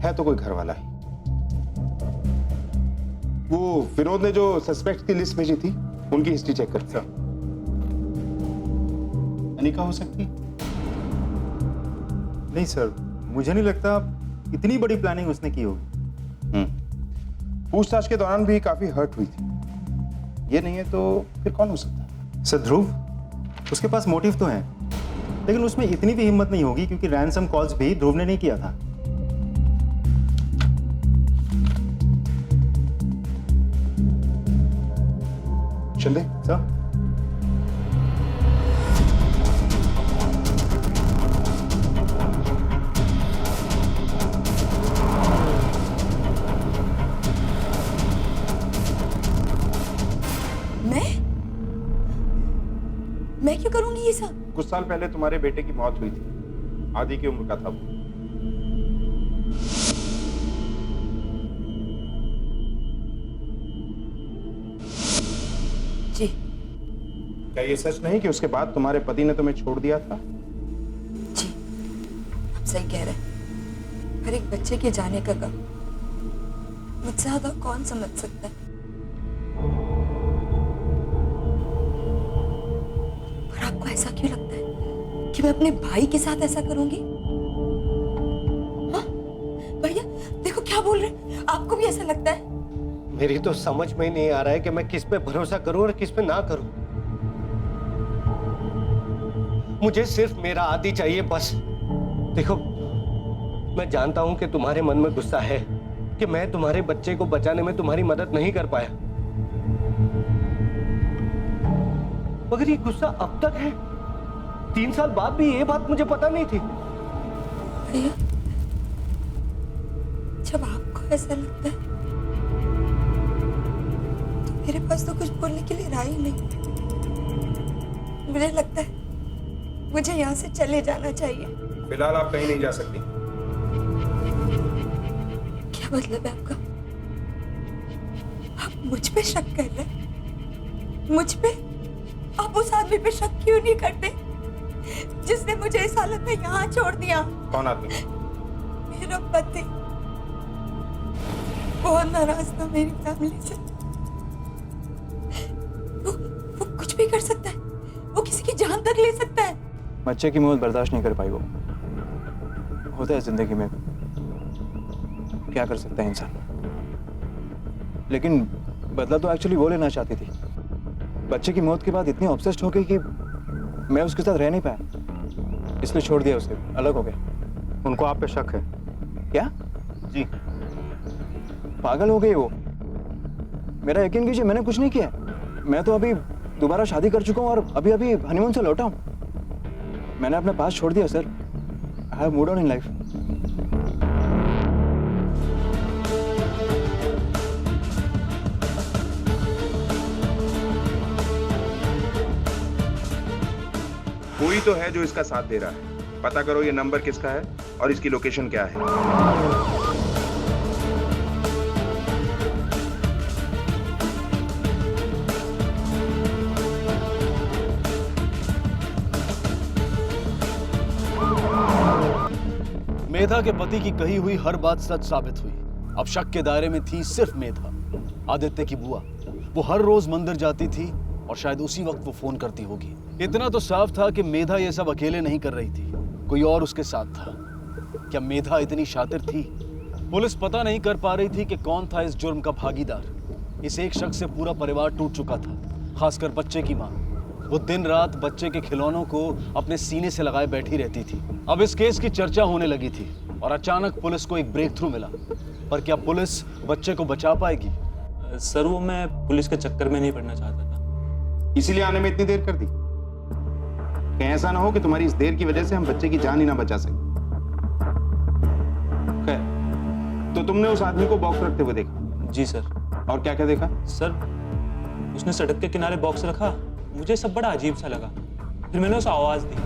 है तो कोई घर वाला ही। वो विनोद ने जो सस्पेक्ट की लिस्ट भेजी थी उनकी हिस्ट्री चेक कर। सर अनिका हो सकती? नहीं सर, मुझे नहीं लगता इतनी बड़ी प्लानिंग उसने की होगी। पूछताछ के दौरान भी काफी हर्ट हुई थी। ये नहीं है तो फिर कौन हो सकता है? सर ध्रुव, उसके पास मोटिव तो है लेकिन उसमें इतनी भी हिम्मत नहीं होगी क्योंकि रैंसम कॉल्स भी ध्रुव ने नहीं किया था। शिंदे सर, मैं क्यों करूंगी ये सब? कुछ साल पहले तुम्हारे बेटे की मौत हुई थी। आदि की उम्र का था वो। जी। क्या ये सच नहीं कि उसके बाद तुम्हारे पति ने तुम्हें छोड़ दिया था? जी, आप सही कह रहे हैं। पर एक बच्चे के जाने का गम मुझसे ज्यादा कौन समझ सकता है? पर आपको ऐसा क्यों लगता है कि मैं अपने भाई के साथ ऐसा करूंगी? हाँ? भैया देखो क्या बोल रहे हैं, आपको भी ऐसा लगता है? मेरी तो समझ में ही नहीं आ रहा है कि मैं किस पे भरोसा करूं और किस पे ना करूं। मुझे सिर्फ मेरा आदि चाहिए बस। देखो, मैं जानता हूं कि तुम्हारे मन में गुस्सा है कि मैं तुम्हारे बच्चे को बचाने में तुम्हारी मदद नहीं कर पाया, मगर ये गुस्सा अब तक है। 3 साल बाद भी ये बात मुझे पता नहीं थी। भैया, जब आपको ऐसा लगता है तो मेरे पास तो कुछ बोलने के लिए राय ही नहीं। मुझे लगता है मुझे यहाँ से चले जाना चाहिए। फिलहाल आप कहीं नहीं जा सकती। क्या मतलब है आपका? आप मुझ पे शक कर रहे हैं? मुझ पे? आप उस आदमी पे शक क्यों नहीं करते जिसने मुझे इस हालत में यहाँ छोड़ दिया? कौन आदमी? मेरा पति बहुत नाराज था मेरी फैमिली से। वो कुछ भी कर सकता है, वो किसी की जान तक ले सकता है। बच्चे की मौत बर्दाश्त नहीं कर पाई वो। होता है जिंदगी में, क्या कर सकता है इंसान। लेकिन बदला तो एक्चुअली वो लेना चाहती थी। बच्चे की मौत के बाद इतनी ऑब्सेस्ड हो गई कि मैं उसके साथ रह नहीं पाया, इसलिए छोड़ दिया उसे, अलग हो गया। उनको आप पे शक है? क्या? जी। पागल हो गई वो। मेरा यकीन कीजिए, मैंने कुछ नहीं किया। मैं तो अभी दोबारा शादी कर चुका हूँ और अभी अभी हनीमून से लौटा हूँ। मैंने अपना पास छोड़ दिया sir. I have moved on in life. कोई तो है जो इसका साथ दे रहा है। पता करो ये नंबर किसका है और इसकी लोकेशन क्या है। मेधा के पति की कही हुई हर बात सच साबित हुई। अब शक के दायरे में थी सिर्फ मेधा, आदित्य की बुआ। वो हर रोज मंदिर जाती थी और शायद उसी वक्त वो फोन करती होगी। इतना तो साफ था कि मेधा ये सब अकेले नहीं कर रही थी, कोई और उसके साथ था। क्या मेधा इतनी शातिर थी? पुलिस पता नहीं कर पा रही थी कि कौन था इस जुर्म का भागीदार। इस एक शख्स से पूरा परिवार टूट चुका था, खासकर बच्चे की माँ। वो दिन रात बच्चे के खिलौनों को अपने सीने से लगाए बैठी रहती थी। अब इस केस की चर्चा होने लगी थी और अचानक पुलिस को एक ब्रेक थ्रू मिला। पर क्या पुलिस बच्चे को बचा पाएगी? सर, वो मैं पुलिस के चक्कर में नहीं पड़ना चाहता था, इसीलिए आने में इतनी देर कर दी। कहीं ऐसा ना हो कि तुम्हारी इस देर की वजह से हम बच्चे की जान ही ना बचा सके। तो तुमने उस आदमी को बॉक्स रखते हुए देखा? जी सर। और क्या क्या देखा? सर, उसने सड़क के किनारे बॉक्स रखा, मुझे सब बड़ा अजीब सा लगा। फिर मैंने उसे आवाज दी,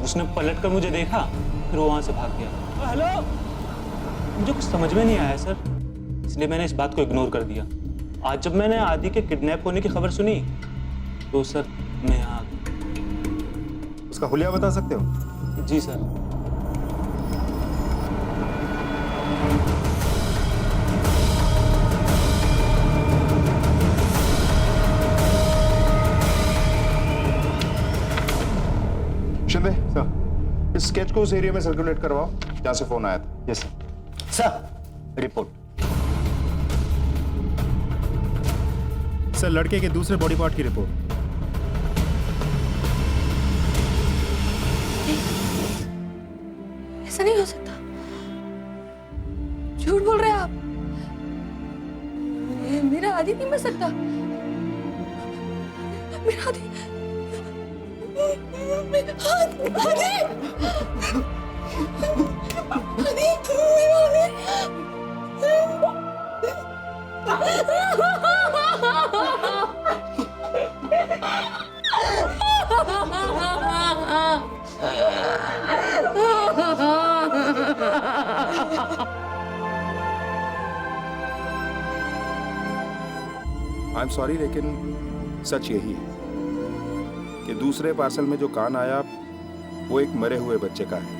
उसने पलट कर मुझे देखा, फिर वो वहां से भाग गया। हेलो, मुझे कुछ समझ में नहीं आया सर, इसलिए मैंने इस बात को इग्नोर कर दिया। आज जब मैंने आदि के किडनैप होने की खबर सुनी तो सर मैं यहाँ आ गया। उसका हुलिया बता सकते हो? जी सर। शिंदे सर, इस स्केच को उस एरिया में सर्कुलेट करवाओ जहां से फोन आया था। Yes sir. Sir, report. Sir, लड़के के दूसरे बॉडी पार्ट की रिपोर्ट। ऐसा नहीं हो सकता, झूठ बोल रहे हैं आप। मेरा आदि नहीं मर सकता। मेरा आदि आई एम सॉरी, लेकिन सच यही है कि दूसरे पार्सल में जो कान आया वो एक मरे हुए बच्चे का है।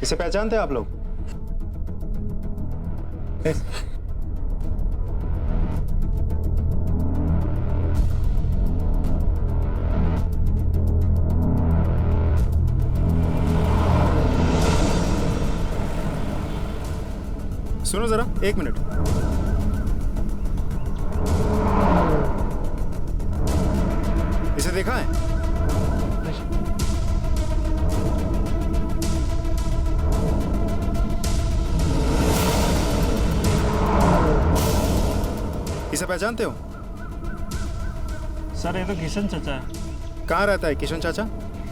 इसे पहचानते हैं आप लोग? सुनो जरा, एक मिनट। इसे देखा है? इसे पहचानते हो? सर ये तो किशन चाचा है। कहाँ रहता है किशन चाचा?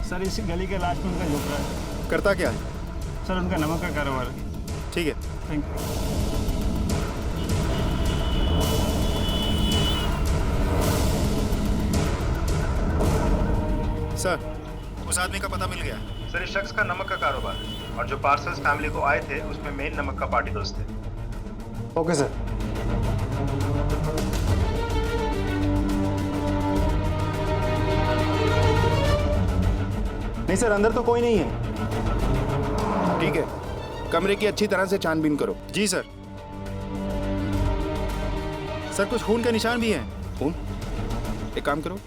सर इसी गली के लास्ट में उनका झोपड़ा है। करता क्या है? सर उनका नमक का कारोबार है। ठीक है, थैंक यू। सर उस आदमी का पता मिल गया। सर इस शख्स का नमक का कारोबार है और जो पार्सल्स फैमिली को आए थे उसमें मेन नमक का पार्टी दोस्त थे। Okay sir. नहीं सर, अंदर तो कोई नहीं है। ठीक है, कमरे की अच्छी तरह से छानबीन करो। जी सर। सर कुछ खून के निशान भी हैं। खून? एक काम करो,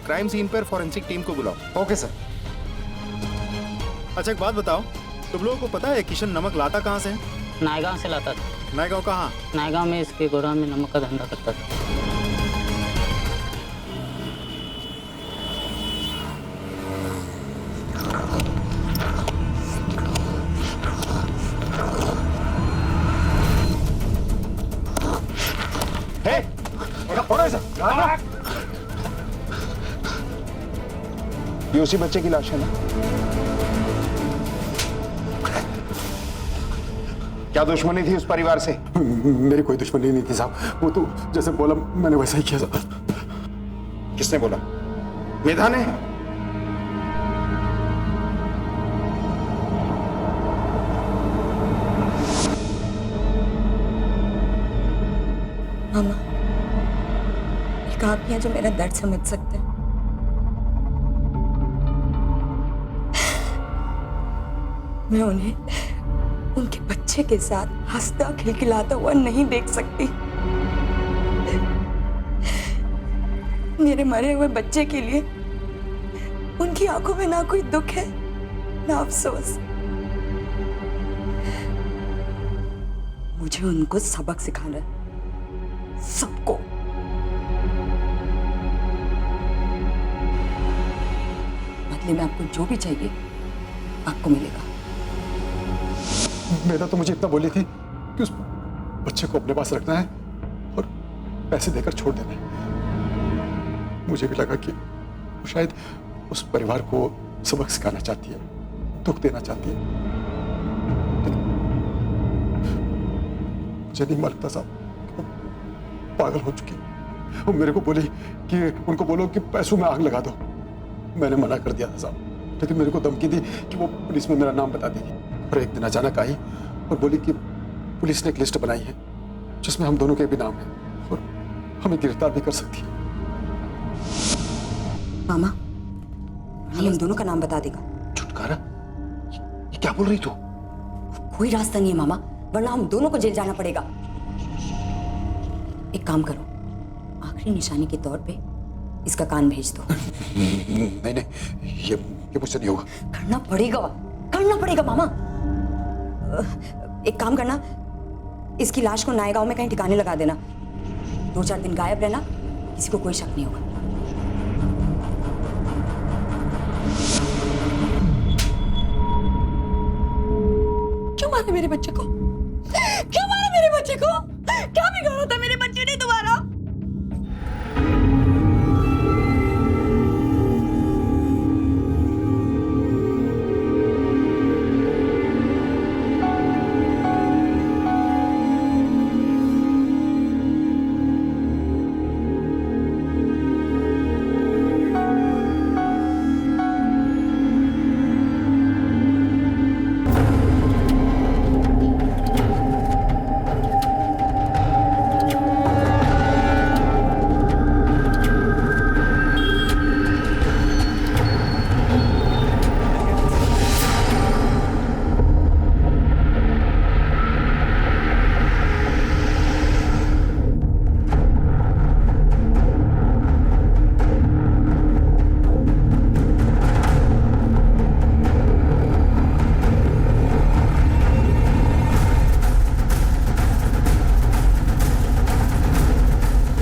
क्राइम सीन पर फॉरेंसिक टीम को बुलाओ। Okay sir. अच्छा एक बात बताओ, तुम लोगों को पता है किशन नमक लाता कहाँ से है? नायगांव से लाता था। नायगांव कहाँ? नायगांव में इसके गोदाम में नमक का धंधा करता था। ये उसी बच्चे की लाश है ना? क्या दुश्मनी थी उस परिवार से? मेरी कोई दुश्मनी नहीं थी साहब, वो तो जैसे बोला मैंने वैसा ही किया साहब। किसने बोला? मेधा ने? मामा, एक आप ही हैं जो मेरा दर्द समझ सकते हैं। मैं उन्हें उनके बच्चे के साथ हंसता खिलखिलाता हुआ नहीं देख सकती। मेरे मरे हुए बच्चे के लिए उनकी आंखों में ना कोई दुख है ना अफसोस। मुझे उनको सबक सिखाना है, सबको। बदले में आपको जो भी चाहिए आपको मिलेगा। मेरा तो मुझे इतना बोली थी कि उस बच्चे को अपने पास रखना है और पैसे देकर छोड़ देना है। मुझे भी लगा कि वो शायद उस परिवार को सबक सिखाना चाहती है, दुख देना चाहती है। लेकिन मुझे नहीं मालूम था साहब, वो पागल हो चुकी है। वो मेरे को बोली कि उनको बोलो कि पैसों में आग लगा दो। मैंने मना कर दिया था साहब, लेकिन मेरे को धमकी दी कि वो पुलिस में मेरा नाम बता देगी। और एक दिन अचानक आई और बोली कि पुलिस ने एक लिस्ट बनाई है जिसमें हम दोनों के भी नाम हैं और हमें गिरफ्तार भी कर सकती है। मामा, हम हम दोनों का नाम बता देगा। छुटकारा? ये क्या बोल रही तू? कोई रास्ता नहीं है मामा, वरना हम दोनों को जेल जाना पड़ेगा। एक काम करो, आखिरी निशानी के तौर पे इसका कान भेज दो। नहीं नहीं, ये मुझसे नहीं होगा। करना पड़ेगा मामा। एक काम करना, इसकी लाश को नायगांव में कहीं ठिकाने लगा देना। 2-4 दिन गायब रहना, किसी को कोई शक नहीं होगा। क्यों मारा मेरे बच्चे को? क्यों मारा मेरे बच्चे को? क्या बिगाड़ा था मेरे बच्चे ने तुम्हारा?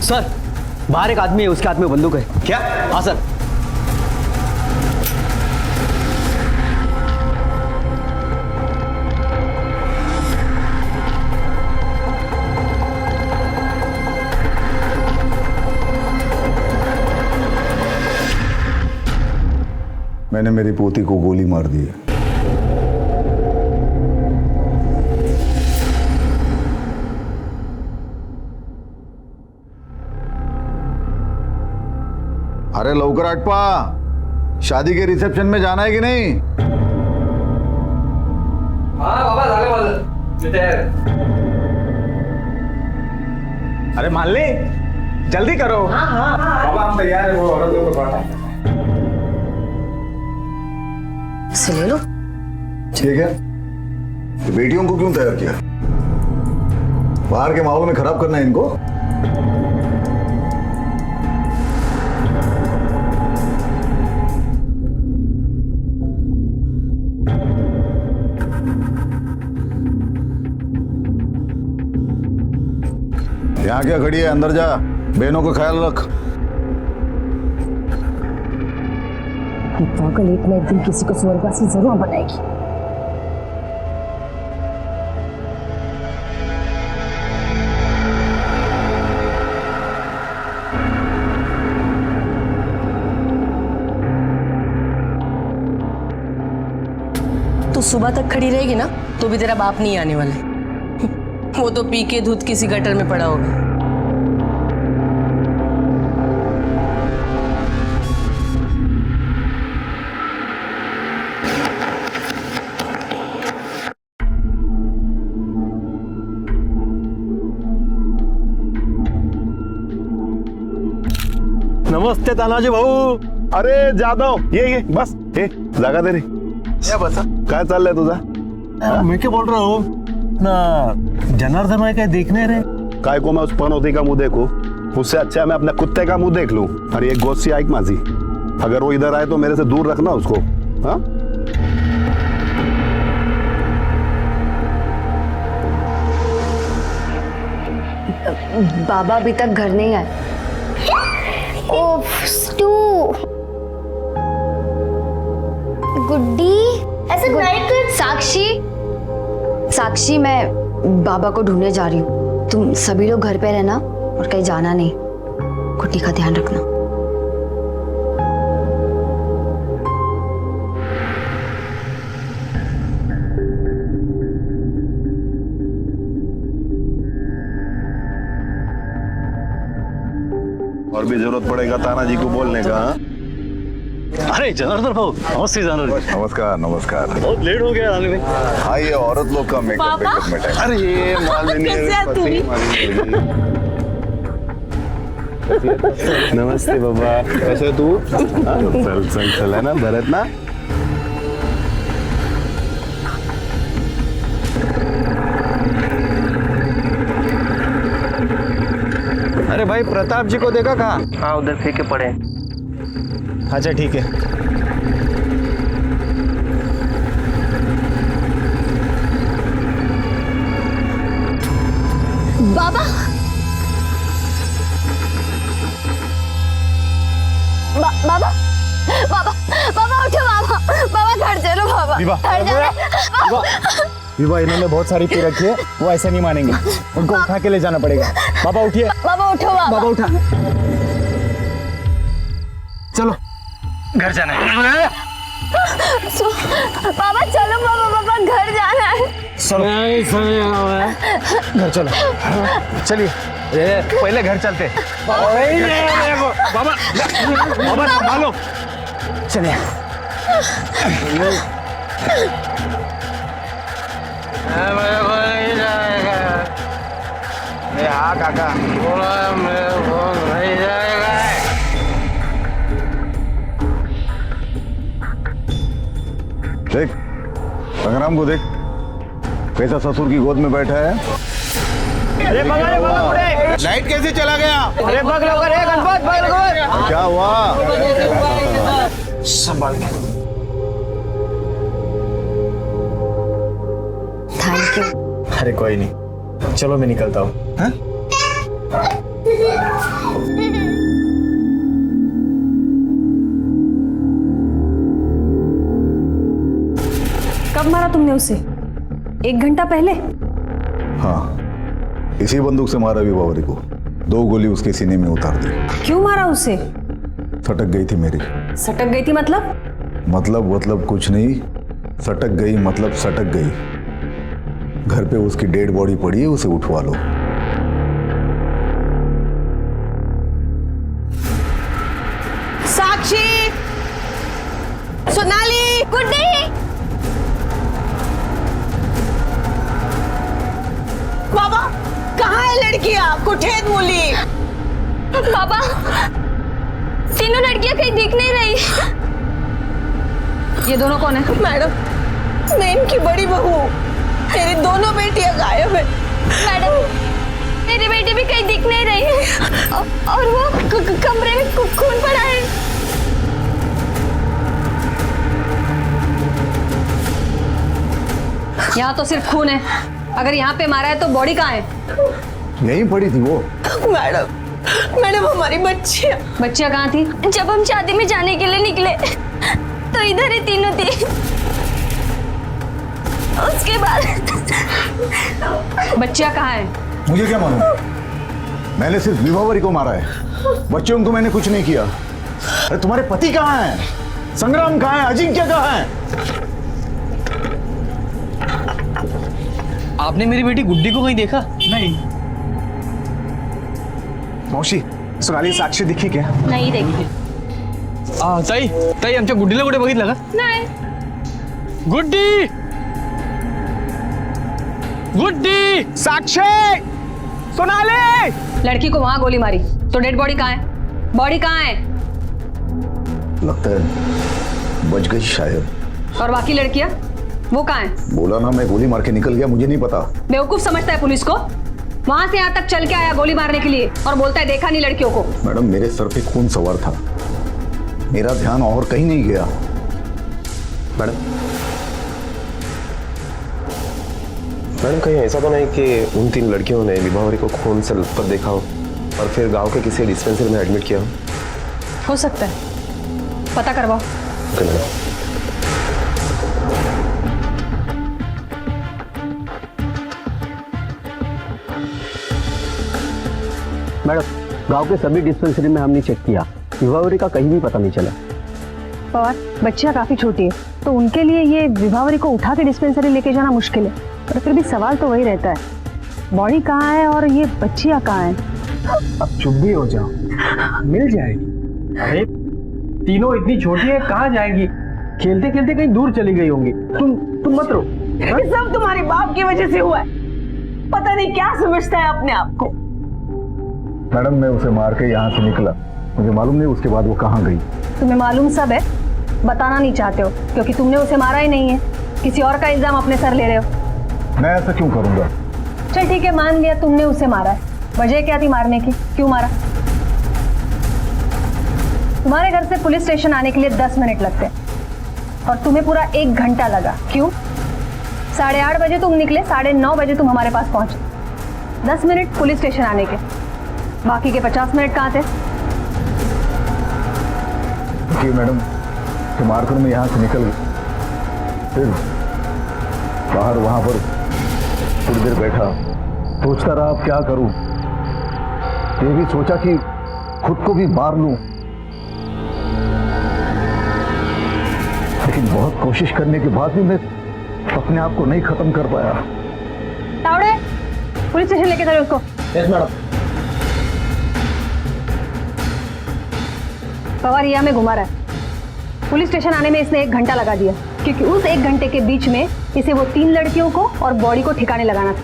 सर, बाहर एक आदमी है, उसके हाथ में बंदूक है। क्या? हाँ सर। मैंने मेरी पोती को गोली मार दी है। अरे लवकर आटपा, शादी के रिसेप्शन में जाना है कि नहीं? हाँ बाबा, झाले माझं, मी तयार आहे। अरे मान ले, जल्दी करो। हाँ हाँ बाबा, हम तैयार है। वो औरतों को पढ़ा से ले लो। ठीक है, तो बेटियों को क्यों तैयार किया? बाहर के माहौल में खराब करना है इनको? यहाँ क्या खड़ी है? अंदर जा, बहनों का ख्याल रख। पागल एक ना एक दिन किसी को स्वर्गवासी जरूर बनाएगी। तू सुबह तक खड़ी रहेगी ना तो भी तेरा बाप नहीं आने वाला है। वो तो पी के दूध किसी गटर में पड़ा होगा। नमस्ते तानाजी भाऊ. अरे जाधव, ये बस. हे जागा दे रे. या बसा. काय चाललंय तुझा? मैं क्या बोल रहा हूँ ना, जनार्दन भाई क्या देखने रे? काय को मैं उस पनौती का मुंह देखूं? उससे अच्छा मैं अपने कुत्ते का मुंह देख लूं. अरे एक गोस्ती आइक माझी, अगर वो इधर आए तो मेरे से दूर रखना उसको. हाँ बाबा अभी तक घर नहीं आए. ओफ स्टू. गुड्डी ऐसे नहीं कर. साक्षी, मैं बाबा को ढूंढने जा रही हूँ. तुम सभी लोग घर पे रहना और कहीं जाना नहीं. गुड्डी का ध्यान रखना. और भी जरूरत पड़ेगा तानाजी को बोलने का. अरे जनार्दन भाऊ, नमस्ते जनार्दन. नमस्कार नमस्कार. बहुत लेट हो गया आने में. हाँ ये औरत लोग का मेकअप में टाइम. अरे ये मालिनी. नमस्ते बाबा, कैसे तू? चल चल चल है ना भरत ना. अरे भाई प्रताप जी को देखा कहाँ? हाँ उधर फेंके पड़े. अच्छा ठीक है. बाबा बाबा बाबा बाबा उठो. बाबा बाबा घर चलो. बाबा घर जाओ. विवाह इन्होंने बहुत सारी पी रखी है, वो ऐसे नहीं मानेंगे. उनको उठा के ले जाना पड़ेगा. बाबा उठिए. बाबा उठो. बाबा उठा. चलो घर जाना है. बाबा चलो. बाबा घर जाना है. घर चलो. चलिए पहले घर चलते. बाबा बाबा संभालो. चलिए. हाँ काका बोला मेरे को नहीं जाएगा. देख संग्राम को देख, कैसा ससुर की गोद में बैठा है. अरे लाइट कैसे चला गया? अरे भाग लो. अरे गणपत भाग लो. क्या हुआ? संभाल के. Thank you. अरे कोई नहीं, चलो मैं निकलता हूँ. हाँ? कब मारा तुमने उसे? 1 घंटा पहले? हाँ, इसी बंदूक से मारा विभावरी को। 2 गोली उसके सीने में उतार दी। क्यों मारा उसे? सटक गई थी मेरी। सटक गई थी मतलब? मतलब कुछ नहीं, सटक गई मतलब सटक गई। घर पे उसकी डेड बॉडी पड़ी है, उसे उठवा लो। साक्षी, सोनाली, गुड्डी, बाबा कहाँ है लड़कियां? कुठेत मुली? बाबा तीनों लड़कियां कहीं दिख नहीं रही। ये दोनों कौन है? मैडम, मैं इनकी बड़ी बहू। मेरी दोनों बेटियां गायब है। मैडम मेरी बेटी भी कहीं दिख नहीं रही है और वो कमरे में खून पड़ा है। यहाँ तो सिर्फ खून है। अगर यहाँ पे मारा है तो बॉडी कहाँ है? यहीं पड़ी थी वो। मैडम हमारी बच्चियाँ कहाँ थी? जब हम शादी में जाने के लिए निकले तो इधर ही तीनों थी। उसके बाद बच्चियाँ कहाँ है? मुझे क्या मालूम? मैंने सिर्फ विभावरी को मारा है, बच्चों को मैंने कुछ नहीं किया। अरे तुम्हारे पति कहाँ हैं? संग्राम कहाँ है? अजिंक्य कहाँ है? आपने मेरी बेटी गुड्डी को कहीं देखा? नहीं। मावशी, सोनाली साक्षी दिखी क्या? नहीं देखी। ताई आमच्या गुड्डीला कुठे बघितलं का? नहीं। गुड्डी, गुड्डी, साक्षी, सोनाली। लड़की को वहां गोली मारी तो डेड बॉडी कहाँ है? बॉडी कहाँ है? लगता है बच गई शायद। और बाकी लड़कियां वो कहाँ है? बोला ना, मैं गोली मार के निकल गया, मुझे नहीं पता। बेवकूफ समझता है पुलिस को? वहां से यहाँ तक चल के आया गोली मारने के लिए और बोलता है देखा नहीं लड़कियों को। मैडम, मेरे सर पे खून सवार था, मेरा ध्यान और कहीं नहीं गया। मैडम, कहीं ऐसा तो नहीं कि उन 3 लड़कियों ने विभावरी को खून से लथपथ देखा हो और फिर गांव के किसी डिस्पेंसरी में एडमिट किया हो? हो सकता है, पता करवाओ। Okay madam. मैडम, गांव के सभी डिस्पेंसरी में हमने चेक किया, विभावरी का कहीं भी पता नहीं चला। पवार, बच्चियाँ काफी छोटी है तो उनके लिए ये विभावरी को उठा के डिस्पेंसरी लेके जाना मुश्किल है, पर फिर भी सवाल तो वही रहता है, बॉडी कहाँ है और ये बच्चियाँ कहाँ हैं? अब चुप भी हो जाओ, मिल जाएगी। अरे तीनों इतनी छोटी है, कहाँ जाएंगी? खेलते खेलते कहीं दूर चली गई होंगी। तुम मत रो। सब तुम्हारे बाप की वजह से हुआ है। पता नहीं क्या समझता है अपने आप को। मैडम, मैं उसे मार के यहाँ से निकला, मुझे मालूम नहीं उसके बाद वो कहाँ गई। तुम्हें मालूम सब है, बताना नहीं चाहते हो क्योंकि तुमने उसे मारा ही नहीं है, किसी और का इल्जाम अपने सर ले रहे हो। मैं ऐसा क्यों करूंगा? चल ठीक है, मान लिया तुमने उसे मारा है, वजह क्या थी मारने की? क्यों मारा? तुम्हारे घर से पुलिस स्टेशन आने के लिए 10 मिनट लगते हैं और तुम्हें पूरा 1 घंटा लगा। क्यों? 8:30 बजे तुम निकले, 9:30 बजे तुम हमारे पास पहुंचे। 10 मिनट पुलिस स्टेशन आने के, बाकी के 50 मिनट कहाँ थे? देखिए मैडम, मारकर मैं यहाँ से निकल गई, फिर बाहर वहां पर थोड़ी देर बैठा, सोचता रहा अब क्या करूं। ये भी सोचा कि खुद को भी मार लूं, लेकिन बहुत कोशिश करने के बाद भी मैं अपने आप को नहीं खत्म कर पाया। तावड़े, पुलिस स्टेशन लेके चलो उसको। Yes madam. पवारिया में घुमा रहा है, पुलिस स्टेशन आने में इसने 1 घंटा लगा दिया क्योंकि उस 1 घंटे के बीच में इसे वो 3 लड़कियों को और बॉडी को ठिकाने लगाना था,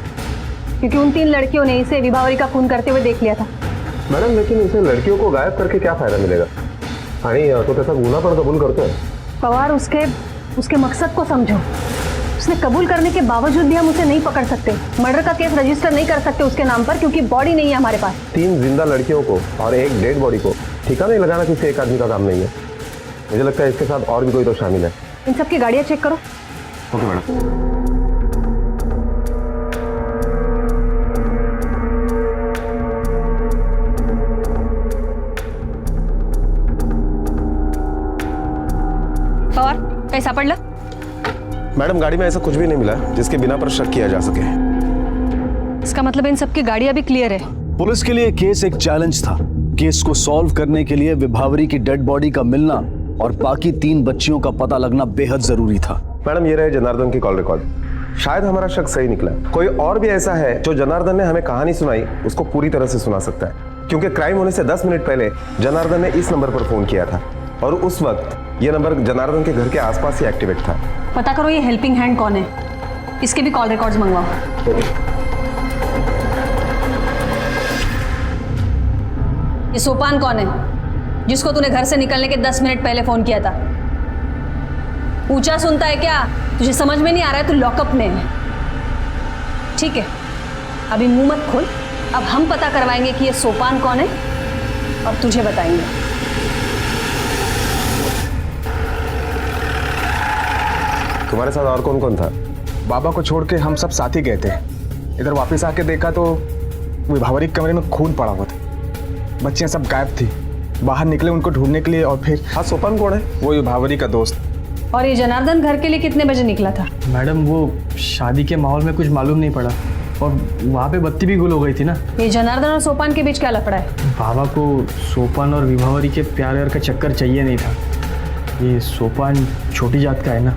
क्योंकि उन 3 लड़कियों ने इसे विभावरी का खून करते हुए देख लिया था। मैडम, लेकिन इसे लड़कियों को गायब करके क्या फायदा मिलेगा? आणि तो त्याचा गुन्हा पण कबूल करतोय। पवार, उसके मकसद को समझो। उसने कबूल करने के बावजूद भी हम उसे नहीं पकड़ सकते, मर्डर का केस रजिस्टर नहीं कर सकते उसके नाम पर क्योंकि बॉडी नहीं है हमारे पास। 3 जिंदा लड़कियों को और 1 डेड बॉडी को ठिकाने लगाना किसी एक आदमी का काम नहीं है। मुझे लगता है इसके साथ और भी कोई तो शामिल है। इन सबकी गाड़ियां चेक करो। Okay madam. कहीं सापड़ ला? मैडम गाड़ी में ऐसा कुछ भी नहीं मिला जिसके बिना पर शक किया जा सके। इसका मतलब इन सबकी गाड़ी अभी क्लियर है। पुलिस के लिए केस एक चैलेंज था। केस को सॉल्व करने के लिए विभावरी की डेड बॉडी का मिलना और बाकी 3 बच्चियों का पता लगना बेहद जरूरी था। मैडम ये रहे जनार्दन की कॉल रिकॉर्ड। शायद हमारा शक सही निकला। कोई और भी ऐसा है जो जनार्दन ने हमें कहानी सुनाई उसको पूरी तरह से सुना सकता है, क्योंकि क्राइम होने से 10 मिनट पहले जनार्दन ने इस नंबर पर फोन किया था और उस वक्त ये नंबर जनार्दन के घर के आसपास ही एक्टिवेट था। पता करो ये हेल्पिंग हैंड कौन है, इसके भी कॉल रिकॉर्ड्स मंगवाओ। ये सोपान कौन है जिसको तूने घर से निकलने के 10 मिनट पहले फोन किया था? ऊंचा सुनता है क्या? तुझे समझ में नहीं आ रहा है? तू लॉकअप में है। ठीक है, अभी मुंह मत खोल। अब हम पता करवाएंगे कि ये सोपान कौन है और तुझे बताएंगे। तुम्हारे साथ और कौन कौन था? बाबा को छोड़ के हम सब साथ ही गए थे। इधर वापस आके देखा तो विभावरी के कमरे में खून पड़ा हुआ था। बच्चियां सब गायब थी। बाहर निकले उनको ढूंढने के लिए और फिर। हाँ, सोपान कौन है? वो विभावरी का दोस्त। और ये जनार्दन घर के लिए कितने बजे निकला था? मैडम वो शादी के माहौल में कुछ मालूम नहीं पड़ा और वहाँ पे बत्ती भी गुल हो गई थी ना। ये जनार्दन और सोपान के बीच क्या लफड़ा है? बाबा को सोपान और विभावरी के प्यार व्यार का चक्कर चाहिए नहीं था। ये सोपान छोटी जात का है ना।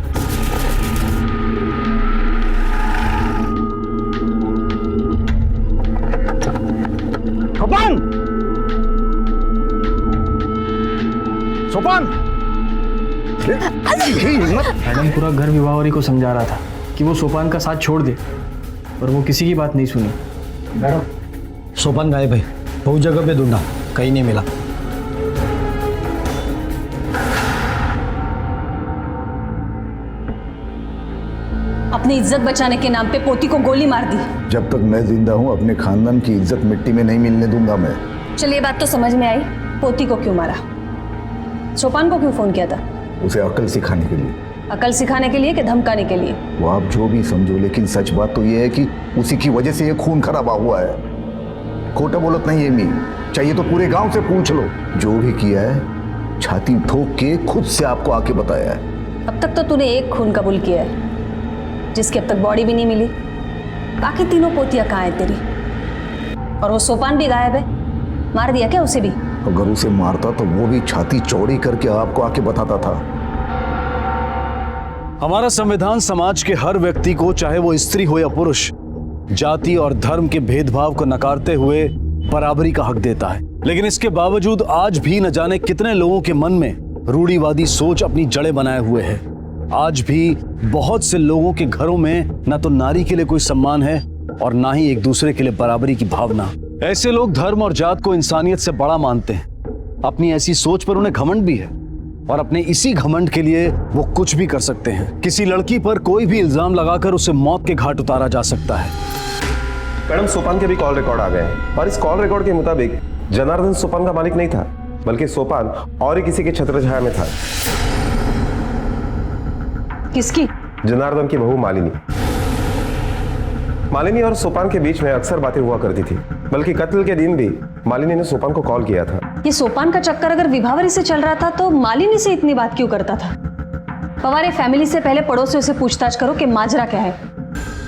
सोपान! मैडम पूरा घर विभावरी को समझा रहा था कि वो सोपान का साथ छोड़ दे, पर वो किसी की बात नहीं सुनी। मैडम सोपान गायब है, बहुत जगह पे ढूंढा, कहीं नहीं मिला। अपनी इज्जत बचाने के नाम पे पोती को गोली मार दी। जब तक मैं जिंदा हूँ अपने खानदान की इज्जत मिट्टी में नहीं मिलने दूंगा मैं। चलिए बात तो समझ में आई, पोती को क्यों मारा? सोपान को क्यों फोन किया था? उसे अकल सिखाने के लिए। अकल सिखाने के लिए कि धमकाने के लिए? वो आप जो भी समझो, लेकिन सच बात तो ये है कि उसी की वजह से ये खून खराबा हुआ है। खोटा बोलत नहीं है मी, चाहिए तो पूरे गांव से पूछ लो। जो भी किया है छाती ठोक के खुद से आपको आके बताया है। अब तक तो तूने एक खून कबूल किया है जिसकी अब तक बॉडी भी नहीं मिली। बाकी तीनों पोतियां कहाँ है तेरी? और वो सोपान भी गायब है, मार दिया क्या उसे भी? अगर उसे मारता तो वो भी छाती चौड़ी करके आपको आके बताता था। हमारा संविधान समाज के हर व्यक्ति को, चाहे वो स्त्री हो या पुरुष, जाति और धर्म के भेदभाव को नकारते हुए बराबरी का हक देता है। लेकिन इसके बावजूद आज भी न जाने कितने लोगों के मन में रूढ़िवादी सोच अपनी जड़ें बनाए हुए है। आज भी बहुत से लोगों के घरों में न तो नारी के लिए कोई सम्मान है और ना ही एक दूसरे के लिए बराबरी की भावना। ऐसे लोग धर्म और जात को इंसानियत से बड़ा मानते हैं। अपनी ऐसी सोच पर उन्हें घमंड भी है और अपने इसी घमंड के लिए वो कुछ भी कर सकते हैं। किसी लड़की पर कोई भी इल्जाम लगाकर उसे मौत के घाट उतारा जा सकता है। मैडम सोपान के भी कॉल रिकॉर्ड आ गए हैं और इस कॉल रिकॉर्ड के मुताबिक जनार्दन सोपान का मालिक नहीं था, बल्कि सोपान और ही किसी के छत्र छाया में था। किसकी? जनार्दन की बहू मालिनी। मालिनी और सोपान के बीच में अक्सर बातें हुआ करती थी, बल्कि कत्ल के दिन भी मालिनी ने सोपान को कॉल किया था। ये सोपान का चक्कर अगर विभावरी से चल रहा था तो मालिनी से इतनी बात क्यों करता था? पवार फैमिली से पहले पड़ोसियों से पूछताछ करो कि माजरा क्या है।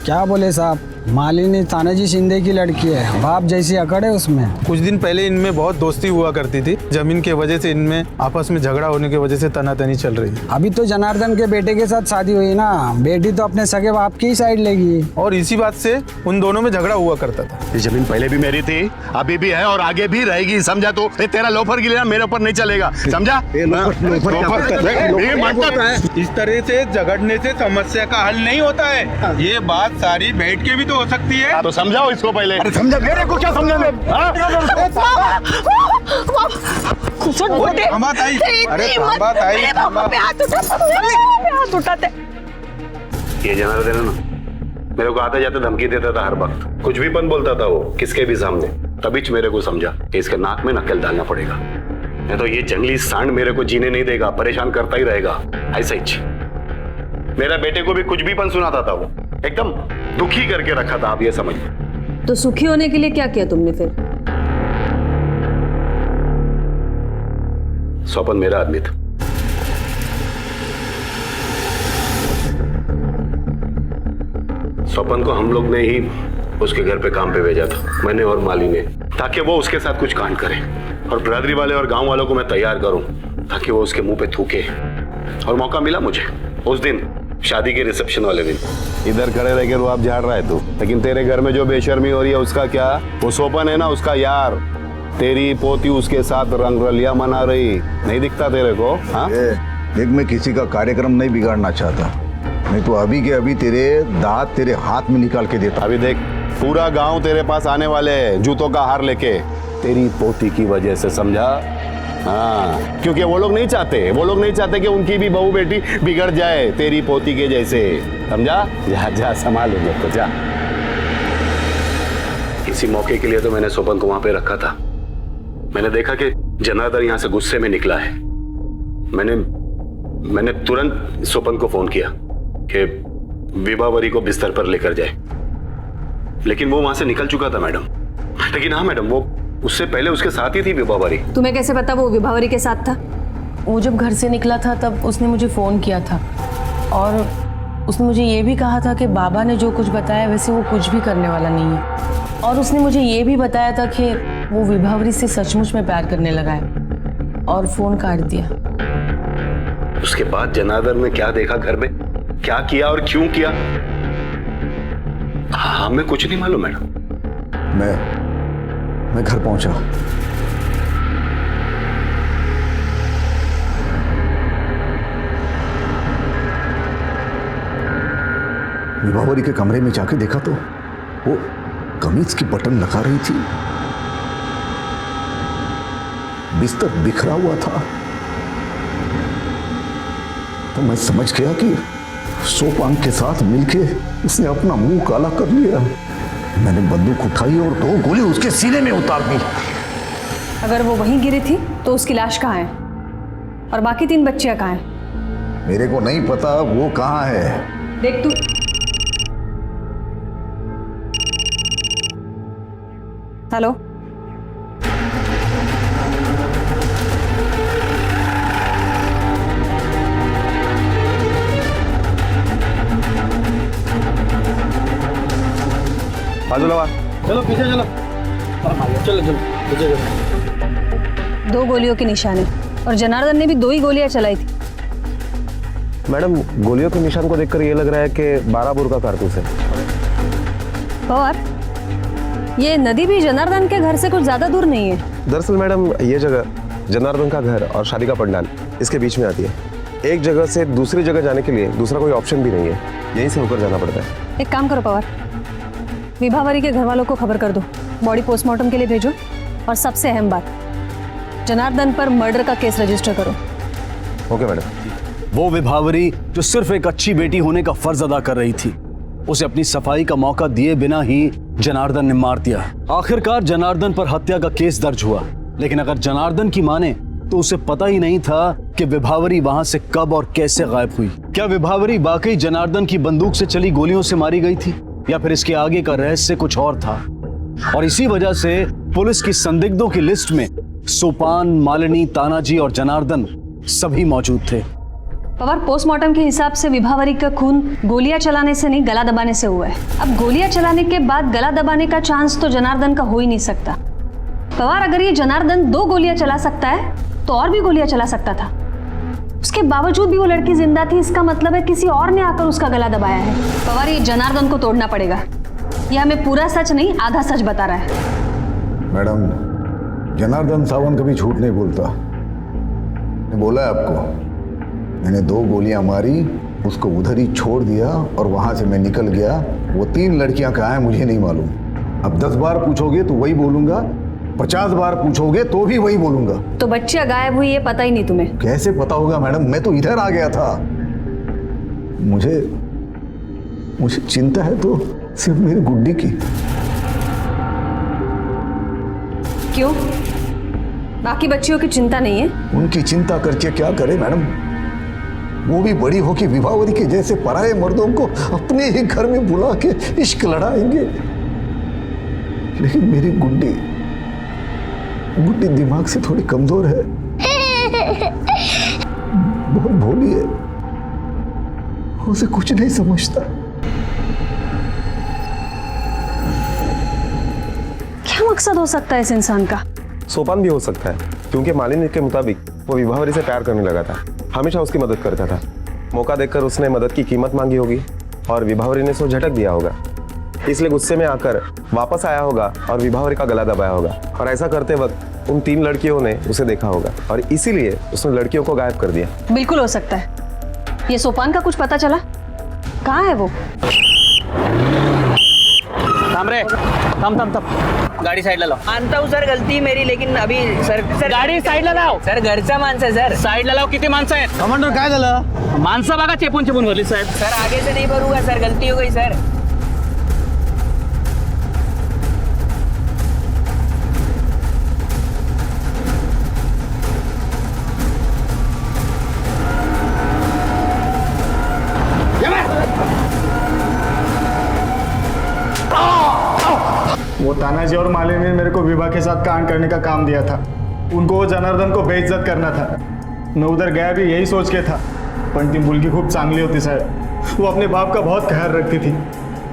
क्या बोले साहब, मालिनी तानाजी शिंदे की लड़की है, बाप जैसी अकड़ है उसमें। कुछ दिन पहले इनमें बहुत दोस्ती हुआ करती थी, जमीन के वजह से इनमें आपस में झगड़ा होने की वजह से तनातनी चल रही है। अभी तो जनार्दन के बेटे के साथ शादी हुई ना, बेटी तो अपने सगे बाप की ही साइड लेगी। और इसी बात से उन दोनों में झगड़ा हुआ करता था। ये जमीन पहले भी मेरी थी, अभी भी है और आगे भी रहेगी, समझा? तो ये तेरा लोफर गिरा मेरे ऊपर नहीं चलेगा, समझा? इस तरह से झगड़ने से समस्या का हल नहीं होता है, ये बात सारी बैठ के भी तो हो सकती है। तो समझाओ इसको पहले। अरे समझा, मेरे को क्या समझाने? ये जनार्दन है ना, मेरे को आते जाते धमकी देता था हर वक्त, कुछ भी पन बोलता था वो किसके भी सामने। तभी मेरे को समझा कि इसके नाक में नकेल डालना पड़ेगा, नहीं तो ये जंगली सांड मेरे को जीने नहीं देगा, परेशान करता ही रहेगा। ऐसा ही मेरा बेटे को भी कुछ भी पन सुनाता था वो, एकदम दुखी करके रखा था, आप ये समझिए। तो सुखी होने के लिए क्या किया तुमने फिर? स्वपन मेरा आदमी था, स्वपन को हम लोग ने ही उसके घर पे काम पे भेजा था, मैंने और माली ने, ताकि वो उसके साथ कुछ कांड करे। और बिरादरी वाले और गांव वालों को मैं तैयार करूं ताकि वो उसके मुंह पे थूके। और मौका मिला मुझे उस दिन, शादी के रिसेप्शन वाले दिन। इधर खड़े रह के रुआब झाड़ रहा है तू, लेकिन तेरे घर में जो बेशर्मी हो रही है उसका क्या? वो स्वपन है ना, उसका यार, तेरी पोती उसके साथ रंगरलिया मना रही, नहीं दिखता तेरे को? हाँ, देख, मैं किसी का कार्यक्रम नहीं बिगाड़ना चाहता, नहीं तो अभी के अभी तेरे दांत तेरे हाथ में निकाल के देता। अभी देख, पूरा गांव तेरे पास आने वाले हैं जूतों का हार लेके, तेरी पोती की वजह से, समझा? हाँ, क्योंकि वो लोग नहीं चाहते कि उनकी भी बहू बेटी बिगड़ जाए तेरी पोती के जैसे, समझा? जा जा, संभाल लो तो जा। इसी मौके के लिए तो मैंने स्वपन को वहां पे रखा था। मैंने देखा कि जनार्दन यहां से गुस्से में निकला है। मैंने तुरंत स्वपन को फोन किया कि विभावरी को बिस्तर पर लेकर जाए, लेकिन वो वहां से निकल चुका था मैडम। लेकिन हाँ मैडम, वो उससे पहले उसके साथ ही थी विभावरी। तुम्हें कैसे पता वो विभावरी के साथ था? वो जब घर से निकला था तब उसने मुझे फ़ोन किया था और उसने मुझे ये भी कहा था कि बाबा ने जो कुछ बताया वैसे वो कुछ भी करने वाला नहीं है। और उसने मुझे ये भी बताया था कि वो विभावरी से सचमुच में प्यार करने लगा है और फ़ोन काट दिया। उसके बाद जनार्दन ने क्या देखा घर में, क्या किया और क्यों किया, हमें कुछ नहीं मालूम मैडम। मैं घर पहुंचा। विभावरी के कमरे में जाके देखा तो वो कमीज की बटन लगा रही थी, बिस्तर बिखरा हुआ था। तो मैं समझ गया कि सोपान के साथ मिलके उसने अपना मुंह काला कर लिया। मैंने बंदूक उठाई और 2 गोली उसके सीने में उतार दी। अगर वो वहीं गिरी थी तो उसकी लाश कहाँ है और बाकी 3 बच्चियां कहाँ हैं? मेरे को नहीं पता वो कहाँ है। देख तू, हेलो, चलो पीछे चलो, चलो पीछे चलो। 2 गोलियों के निशाने और जनार्दन ने भी 2 ही गोलियां चलाई थी। मैडम, गोलियों के निशान को देखकर ये लग रहा है कि 12 बोर का कारतूस है। और ये नदी भी जनार्दन के घर से कुछ ज्यादा दूर नहीं है। दरअसल मैडम, ये जगह जनार्दन का घर और शादी का पंडाल इसके बीच में आती है। एक जगह से दूसरी जगह जाने के लिए दूसरा कोई ऑप्शन भी नहीं है, यहीं से होकर जाना पड़ता है। एक काम करो पवार, विभावरी के घर वालों को खबर कर दो, बॉडी पोस्टमार्टम के लिए भेजो। और सबसे अहम बात, जनार्दन पर मर्डर का केस रजिस्टर करो। Okay madam. वो विभावरी जो सिर्फ एक अच्छी बेटी होने का फर्ज अदा कर रही थी, उसे अपनी सफाई का मौका दिए बिना ही जनार्दन ने मार दिया। आखिरकार जनार्दन पर हत्या का केस दर्ज हुआ, लेकिन अगर जनार्दन की माने तो उसे पता ही नहीं था कि विभावरी वहां से कब और कैसे गायब हुई। क्या विभावरी वाकई जनार्दन की बंदूक से चली गोलियों से मारी गई थी, या फिर इसके आगे का रहस्य कुछ और था? और इसी वजह से पुलिस की संदिग्धों की लिस्ट में सोपान, मालिनी, तानाजी और जनार्दन सभी मौजूद थे। पवार, पोस्टमार्टम के हिसाब से विभावरी का खून गोलियां चलाने से नहीं, गला दबाने से हुआ है। अब गोलियां चलाने के बाद गला दबाने का चांस तो जनार्दन का हो ही नहीं सकता। पवार, अगर ये जनार्दन 2 गोलियां चला सकता है तो और भी गोलियां चला सकता था। उसके बावजूद भी वो लड़की जिंदा थी, इसका मतलब है किसी और ने आकर उसका गला दबाया है। पवार, ये जनार्दन को तोड़ना पड़ेगा। ये हमें पूरा सच नहीं, आधा सच बता रहा है। मैडम, जनार्दन सावंत कभी झूठ नहीं बोलता। मैंने बोला है आपको, मैंने 2 गोलियां मारी, उसको उधर ही छोड़ दिया और वहां से मैं निकल गया। वो 3 लड़कियां कहाँ हैं मुझे नहीं मालूम। अब 10 बार पूछोगे तो वही बोलूंगा, 50 बार पूछोगे तो भी वही बोलूंगा। तो बच्चियां गायब हुई, ये पता ही नहीं तुम्हें? कैसे पता होगा मैडम, मैं तो इधर आ गया था। मुझे चिंता है तो सिर्फ मेरी गुड्डी की। क्यों? बाकी बच्चियों की चिंता नहीं है? उनकी चिंता करके क्या करे मैडम, वो भी बड़ी होकर विभावरी के जैसे पराये मर्दों को अपने ही घर में बुला के इश्क लड़ाएंगे। लेकिन मेरी गुड्डी दिमाग से थोड़ी कमजोर है, बहुत भोली है, उसे कुछ नहीं समझता। मकसद हो सकता है इस इंसान का? सोपान भी हो सकता है, क्योंकि मालिनी के मुताबिक वो विभावरी से प्यार करने लगा था, हमेशा उसकी मदद करता था। मौका देखकर उसने मदद की कीमत मांगी होगी और विभावरी ने उसको झटक दिया होगा, इसलिए गुस्से में आकर वापस आया होगा और विभावरी का गला दबाया होगा। और ऐसा करते वक्त उन 3 लड़कियों ने उसे देखा होगा और इसीलिए उसने लड़कियों को गायब कर दिया। बिल्कुल हो सकता है। ये सोपान का कुछ पता चला? कहाँ है वो? थम गाड़ी साइड ला मानता हूँ सर, गलती मेरी, लेकिन अभी सर गाडी साईड ला लाव. सर घरचा माणूस आहे सर. साईड ला लाव. किती माणसं आहेत? कमांडर काय झालं? माणसं बघा चेपून चेपून भरली साहेब. सर आगे से नहीं भरूंगा सर, गलती हो गई सर. वो तानाजी और मालिनी ने मेरे को विभा के साथ कांड करने का काम दिया था। उनको वो जनार्दन को बेइज्जत करना था। मैं उधर गया भी यही सोच के था, पण ती मुलगी खूप चांगली होती साहेब। वो अपने बाप का बहुत ख्याल रखती थी,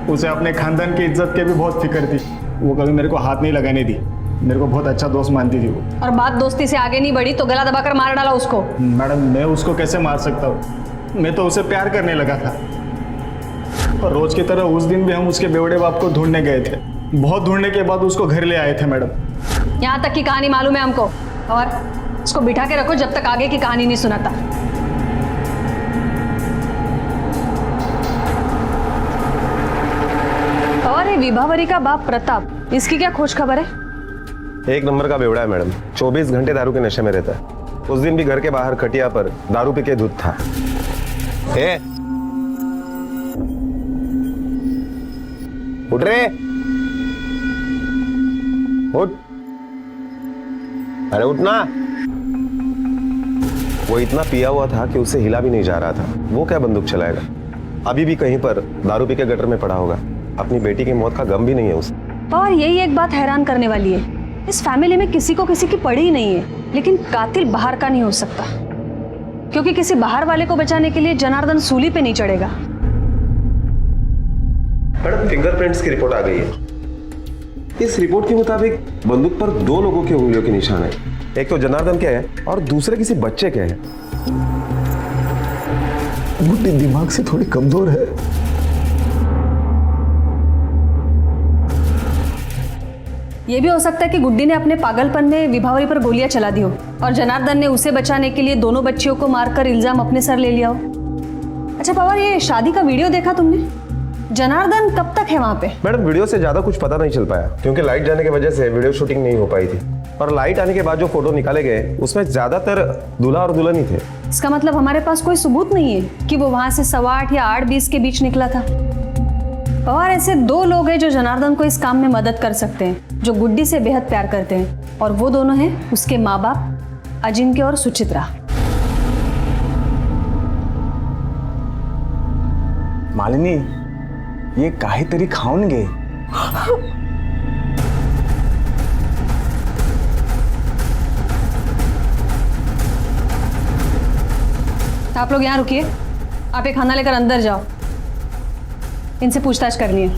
उसे अपने खानदान की इज्जत की भी बहुत फिक्र थी। वो कभी मेरे को हाथ नहीं लगाने दी, मेरे को बहुत अच्छा दोस्त मानती थी वो। और बात दोस्ती से आगे नहीं बढ़ी तो गला दबाकर मार डाला उसको? मैडम मैं उसको कैसे मार सकता हूँ, मैं तो उसे प्यार करने लगा था। और रोज की तरह उस दिन भी हम उसके बेवड़े बाप को ढूंढने गए थे। बहुत ढूंढने के बाद उसको घर ले आए थे मैडम। यहाँ तक की कहानी मालूम है हमको, और उसको बिठा के रखो जब तक आगे की कहानी नहीं सुनाता। और ये विभावरी का बाप प्रताप, इसकी क्या खोज खबर है? 1 नंबर का बेवड़ा है मैडम, 24 घंटे दारू के नशे में रहता है। उस दिन भी घर के बाहर खटिया पर दारू पी के धुत था। उठ रे, उठ, अरे उठना। वो इतना पिया हुआ था कि उससे हिला भी नहीं जा रहा था। वो क्या बंदूक चलाएगा? अभी भी कहीं पर दारू पी के गटर में पड़ा होगा। अपनी बेटी की मौत का गम भी नहीं है उसे। और यही एक बात हैरान करने वाली है, इस फैमिली में किसी को किसी की पड़ी ही नहीं है, लेकिन कातिल बाहर का नहीं हो सकता, क्योंकि किसी बाहर वाले को बचाने के लिए जनार्दन सूली पे नहीं चढ़ेगा। मैडम फिंगरप्रिंट्स की रिपोर्ट आ गई है। इस रिपोर्ट के मुताबिक बंदूक पर 2 लोगों के उंगलियों के निशान है। एक तो जनार्दन के है और दूसरे किसी बच्चे के हैं। गुड्डी दिमाग से थोड़ी कमजोर है। ये भी हो सकता है कि गुड्डी ने अपने पागलपन में विभावरी पर गोलियां चला दी हो और जनार्दन ने उसे बचाने के लिए दोनों बच्चियों को मारकर इल्जाम अपने सर ले लिया हो। अच्छा पवार, ये शादी का वीडियो देखा तुमने? जनार्दन कब तक है वहां पे? मैडम वीडियो से ज्यादा कुछ पता नहीं चल पाया, क्योंकि लाइट जाने की वजह से वीडियो शूटिंग नहीं हो पाई थी। और लाइट आने के बाद जो फोटो निकाले गए उसमें ज्यादातर दूल्हा और दुल्हन ही थे। इसका मतलब हमारे पास कोई सबूत नहीं है कि वो वहां से 8:15 या 8:20 के बीच निकला था। पवार, ऐसे 2 लोग हैं जो जनार्दन को इस काम में मदद कर सकते हैं, जो गुड्डी से बेहद प्यार करते हैं, और वो दोनों हैं उसके माँ बाप अजिंक्य और सुचित्रा। मालिनी, ये काहीतरी खाऊन गे। आप लोग यहाँ रुकिए, आप ये खाना लेकर अंदर जाओ, इनसे पूछताछ करनी है।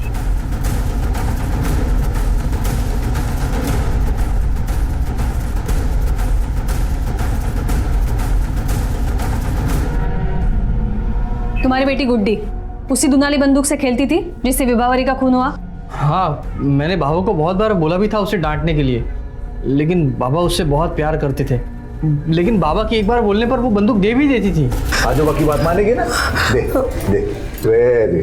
तुम्हारी बेटी गुड्डी उसी दुनाली बंदूक से खेलती थी जिससे विभावरी का खून हुआ? हाँ, मैंने बाबा को बहुत बार बोला भी था उसे डांटने के लिए, लेकिन बाबा उससे बहुत प्यार करते थे। लेकिन बाबा की एक बार बोलने पर वो बंदूक दे भी देती थी। आजोबा की बात मानेंगे ना? दे दे दे।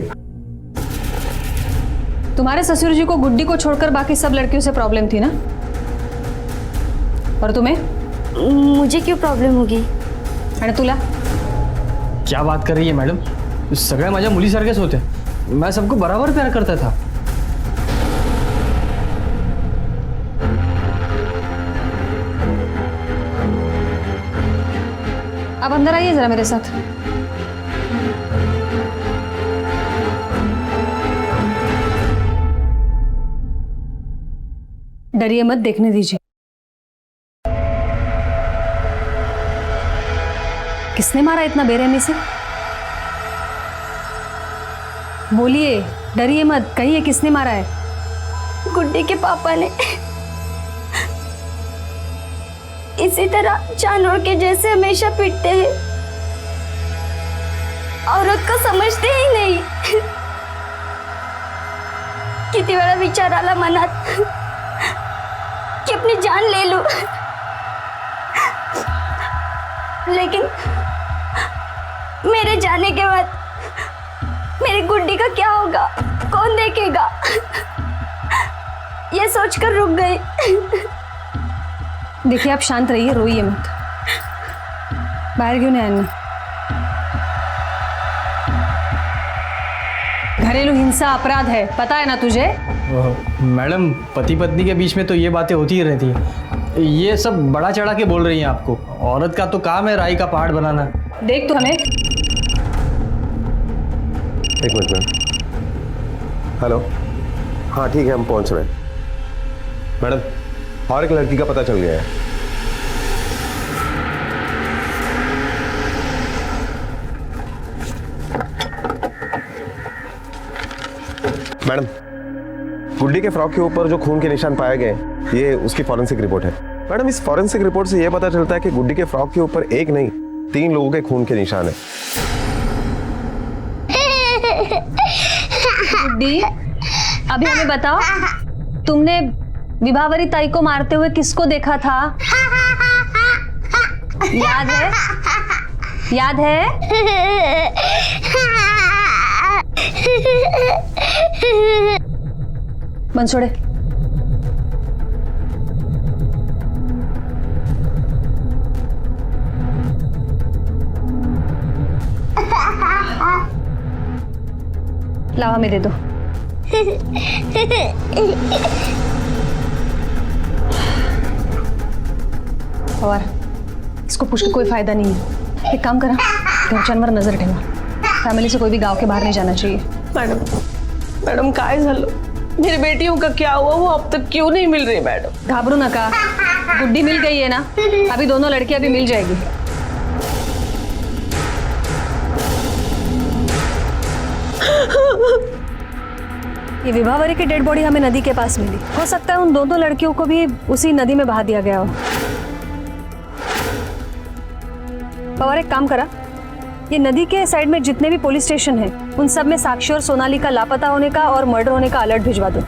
तुम्हारे ससुर जी को गुड्डी को छोड़कर बाकी सब लड़कियों से प्रॉब्लम थी ना? और तुम्हें? मुझे क्यों प्रॉब्लम होगी? आणि तुला? क्या बात कर रही है मैडम? सगळ्या माझ्या मुलीसारखेच होते, मैं सबको बराबर प्यार करता था। अब अंदर आइए जरा मेरे साथ। डरिए मत, देखने दीजिए। किसने मारा इतना बेरहमी से? बोलिए, डरिए मत, कहिए किसने मारा है? गुड्डी के पापा ने। इसी तरह जानवर के जैसे हमेशा पीटते हैं। औरत को समझते ही नहीं। किती वेळा विचार आला मनात कि अपनी जान ले लूं, लेकिन मेरे जाने के बाद मेरी गुड्डी का क्या होगा, कौन देखेगा, ये सोचकर रुक गई। देखिए आप शांत रहिए, रोइए मत। बाहर क्यों नहीं आना? घरेलू हिंसा अपराध है, पता है ना तुझे? मैडम पति पत्नी के बीच में तो ये बातें होती ही रहती हैं। ये सब बड़ा चढ़ा के बोल रही हैं आपको। औरत का तो काम है राई का पहाड़ बनाना। देख तो हमें। एक मिनट मैम। हेलो, हाँ ठीक है, हम पहुंच रहे हैं। मैडम और एक लड़की का पता चल गया है। मैडम गुड्डी के फ्रॉक के ऊपर जो खून के निशान पाए गए, ये उसकी फॉरेंसिक रिपोर्ट है। मैडम इस फॉरेंसिक रिपोर्ट से यह पता चलता है कि गुड्डी के फ्रॉक के ऊपर एक नहीं 3 लोगों के खून के निशान है। गुड्डी अभी हमें बताओ, तुमने विभावरी ताई को मारते हुए किसको देखा था? याद है? याद है? मंसोड़े लावा हमें दे दो। और इसको पूछ के कोई फायदा नहीं है। एक काम करा, घरच्यांवर नजर ठेवा। फैमिली से कोई भी गांव के बाहर नहीं जाना चाहिए। मैडम काय झालं? मेरी बेटियों का क्या हुआ? वो अब तक क्यों नहीं मिल रही मैडम? घाबरू नका, गुड्डी मिल गई है ना, अभी दोनों लड़कियां भी मिल जाएगी। ये विभावरी की डेड बॉडी हमें नदी के पास मिली। हो सकता है उन दोनों लड़कियों को भी उसी नदी में बहा दिया गया हो। पवार एक काम करा, ये नदी के साइड में जितने भी पुलिस स्टेशन हैं, उन सब में साक्षी और सोनाली का लापता होने का और मर्डर होने का अलर्ट भिजवा दो।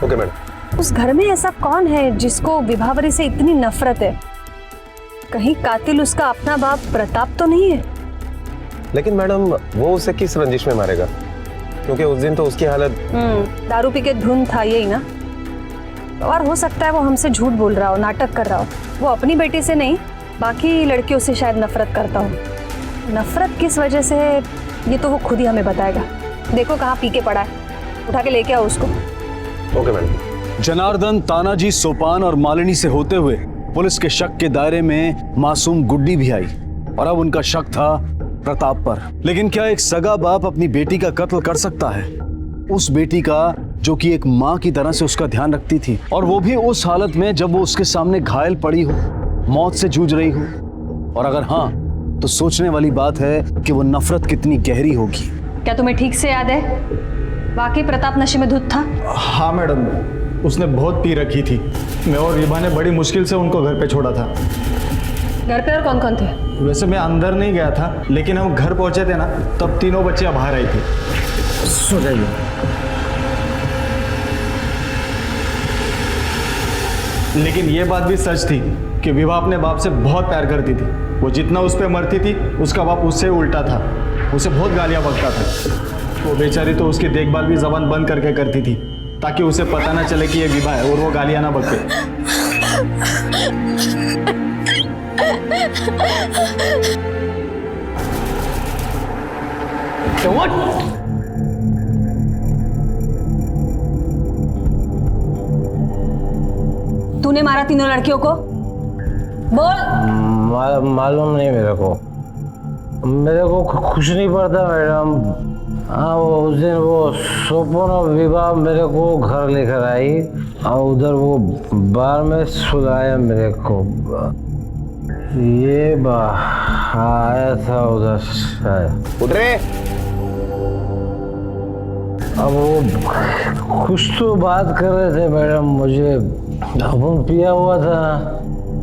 Okay madam. उस घर में ऐसा कौन है जिसको विभावरी से इतनी नफरत है? कहीं कातिल उसका अपना बाप प्रताप तो नहीं है? लेकिन मैडम वो उसे किस रंजिश में मारेगा? क्योंकि उस दिन तो उसकी हालत दारू पी के धुन था यही ना। और हो सकता है वो हमसे झूठ बोल रहा हो, नाटक कर रहा हो। वो अपनी बेटी से नहीं, बाकी लड़कियों से शायद नफरत करता हो। नफरत किस वजह से है ये तो वो खुद ही हमें बताएगा। देखो कहाँ पी के पड़ा है, उठा के लेके आओ उसको। Okay madam. जनार्दन, तानाजी, सोपान और मालिनी से होते हुए पुलिस के शक के दायरे में मासूम गुड्डी भी आई और अब उनका शक था प्रताप पर। लेकिन क्या एक सगा बाप अपनी बेटी का कत्ल कर सकता है? उस बेटी का जो कि एक माँ की तरह से उसका ध्यान रखती थी, और वो भी उस हालत में जब वो उसके सामने घायल पड़ी हो, मौत से जूझ रही हो। और अगर हाँ, तो सोचने वाली बात है कि वो नफरत कितनी गहरी होगी। क्या तुम्हें ठीक से याद है वाकई प्रताप नशे में धुत था? हाँ मैडम, उसने बहुत पी रखी थी। मैं और विभा ने बड़ी मुश्किल से उनको घर पे छोड़ा था। घर पे और कौन कौन थे? वैसे मैं अंदर नहीं गया था, लेकिन हम घर पहुंचे थे ना, तब तीनों बच्चियां बाहर आई थी। सो जाइए। लेकिन ये बात भी सच थी कि विभा अपने बाप से बहुत प्यार करती थी। वो जितना उस पर मरती थी, उसका बाप उससे उल्टा था, उसे बहुत गालियां बकता था। वो बेचारी तो उसकी देखभाल भी जबान बंद करके करती थी, ताकि उसे पता ना चले कि ये विभा है और वो गालियां ना बके। तूने मारा तीनों लड़कियों को? बोल। मालूम नहीं मेरे को कुछ नहीं पड़ता मैडम। हाँ, उस दिन वो सोपन और विवाह मेरे को घर लेकर आई और उधर वो बार में सुलाया मेरे को। ये आया था उधर शायद। उधरे अब वो कुछ तो बात कर रहे थे मैडम, मुझे अपन पिया हुआ था।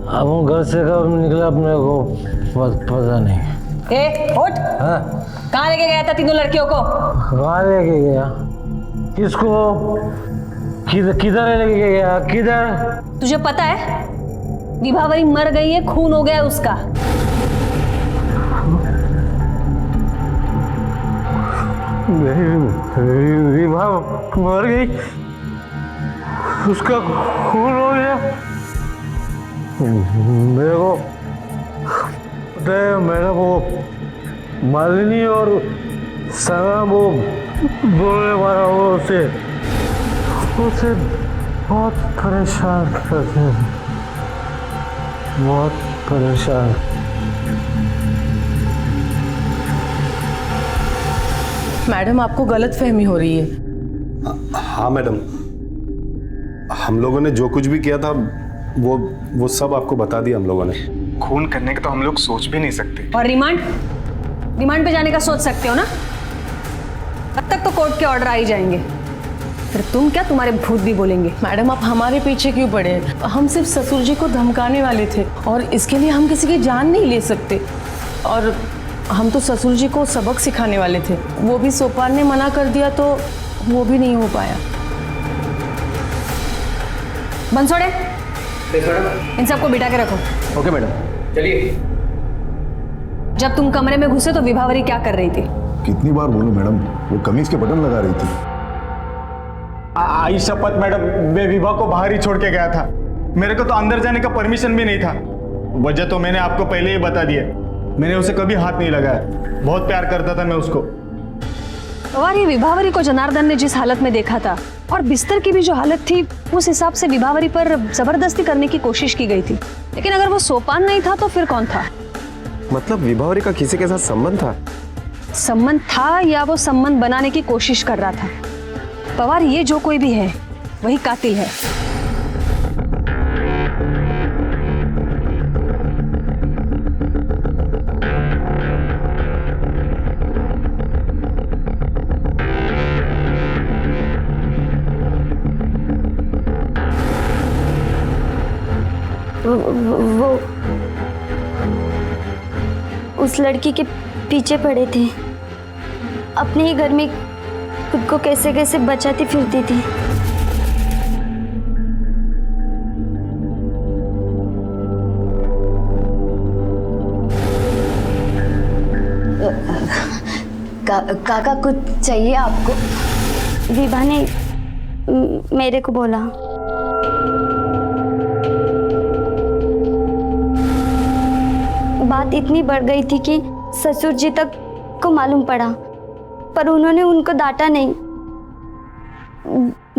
अब वो घर से कब निकला अपने को पता नहीं। ए उठ, कहाँ लेके गया था तीनों लड़कियों को? कहाँ लेके गया? किसको? किधर लेके गया? किधर? तुझे पता है विभावरी मर गई है, खून हो गया उसका। विभा मर गई, उसका खून हो गया। मेरे को पता है, मैंने वो मालिनी और सना वो बोलने वाला वो उसे बहुत परेशान करते हैं, बहुत परेशान। मैडम आपको गलत फहमी हो रही है। हाँ मैडम, हम लोगों ने जो कुछ भी किया था वो सब आपको बता दिया हम लोगों ने। खून करने का तो हम लोग सोच भी नहीं सकते। और रिमांड पे जाने का सोच सकते हो ना? तब तक तो कोर्ट के ऑर्डर आ ही जाएंगे, फिर तुम क्या, तुम्हारे भूत भी बोलेंगे। मैडम आप हमारे पीछे क्यों पड़े? हम सिर्फ ससुर जी को धमकाने वाले थे और इसके लिए हम किसी की जान नहीं ले सकते। और हम तो ससुर जी को सबक सिखाने वाले थे, वो भी सोपान ने मना कर दिया तो वो भी नहीं हो पाया। बंसोड़े, इन सबको बिठा के रखो। Okay madam. चलिए। जब तुम कमरे में घुसे तो विभावरी क्या कर रही थी? कितनी बार बोलूं मैडम, वो कमीज के बटन लगा रही थी। आई शपथ मैडम, मैं विभा को बाहर ही छोड़ के गया था। मेरे को तो अंदर जाने का परमिशन भी नहीं था। वजह तो मैंने आपको पहले ही बता दिया, मैंने उसे कभी हाथ नहीं लगाया, बहुत प्यार करता था मैं उसको। और ये विभावरी को जनार्दन ने जिस हालत में देखा था और बिस्तर की भी जो हालत थी, उस हिसाब से विभावरी पर जबरदस्ती करने की कोशिश की गई थी। लेकिन अगर वो सोपान नहीं था तो फिर कौन था? मतलब विभावरी का किसी के साथ संबंध था? संबंध था या वो संबंध बनाने की कोशिश कर रहा था? पवार, ये जो कोई भी है वही कातिल है। वो उस लड़की के पीछे पड़े थे, अपने ही घर में खुद को कैसे कैसे बचाती फिरती थी। काका कुछ चाहिए आपको? विभा ने मेरे को बोला। बात इतनी बढ़ गई थी कि ससुर जी तक को मालूम पड़ा, पर उन्होंने उनको डांटा नहीं,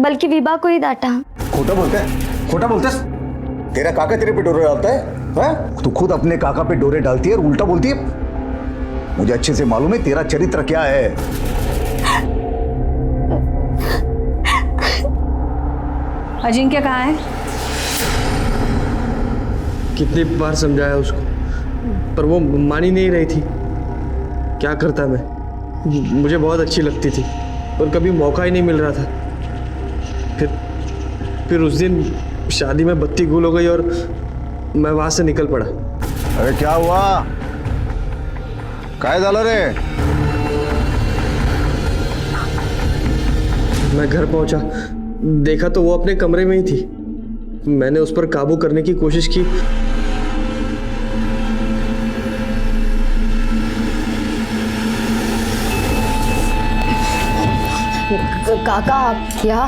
बल्कि विभा को ही डांटा। खोटा बोलता है, खोटा बोलता है। तेरा काका तेरे पे डोरे डालता है? तू खुद अपने काका पे डोरे डालती है और उल्टा बोलती है। मुझे अच्छे से मालूम है तेरा चरित्र क्या है। अजिंक्य कहाँ है? कितनी बार समझाया उसको, पर वो मान ही नहीं रही थी। क्या करता मैं, मुझे बहुत अच्छी लगती थी और कभी मौका ही नहीं मिल रहा था। फिर उस दिन शादी में बत्ती गुल हो गई और मैं वहां से निकल पड़ा। अरे क्या हुआ, काय झालं रे? मैं घर पहुंचा, देखा तो वो अपने कमरे में ही थी। मैंने उस पर काबू करने की कोशिश की, काका आप क्या?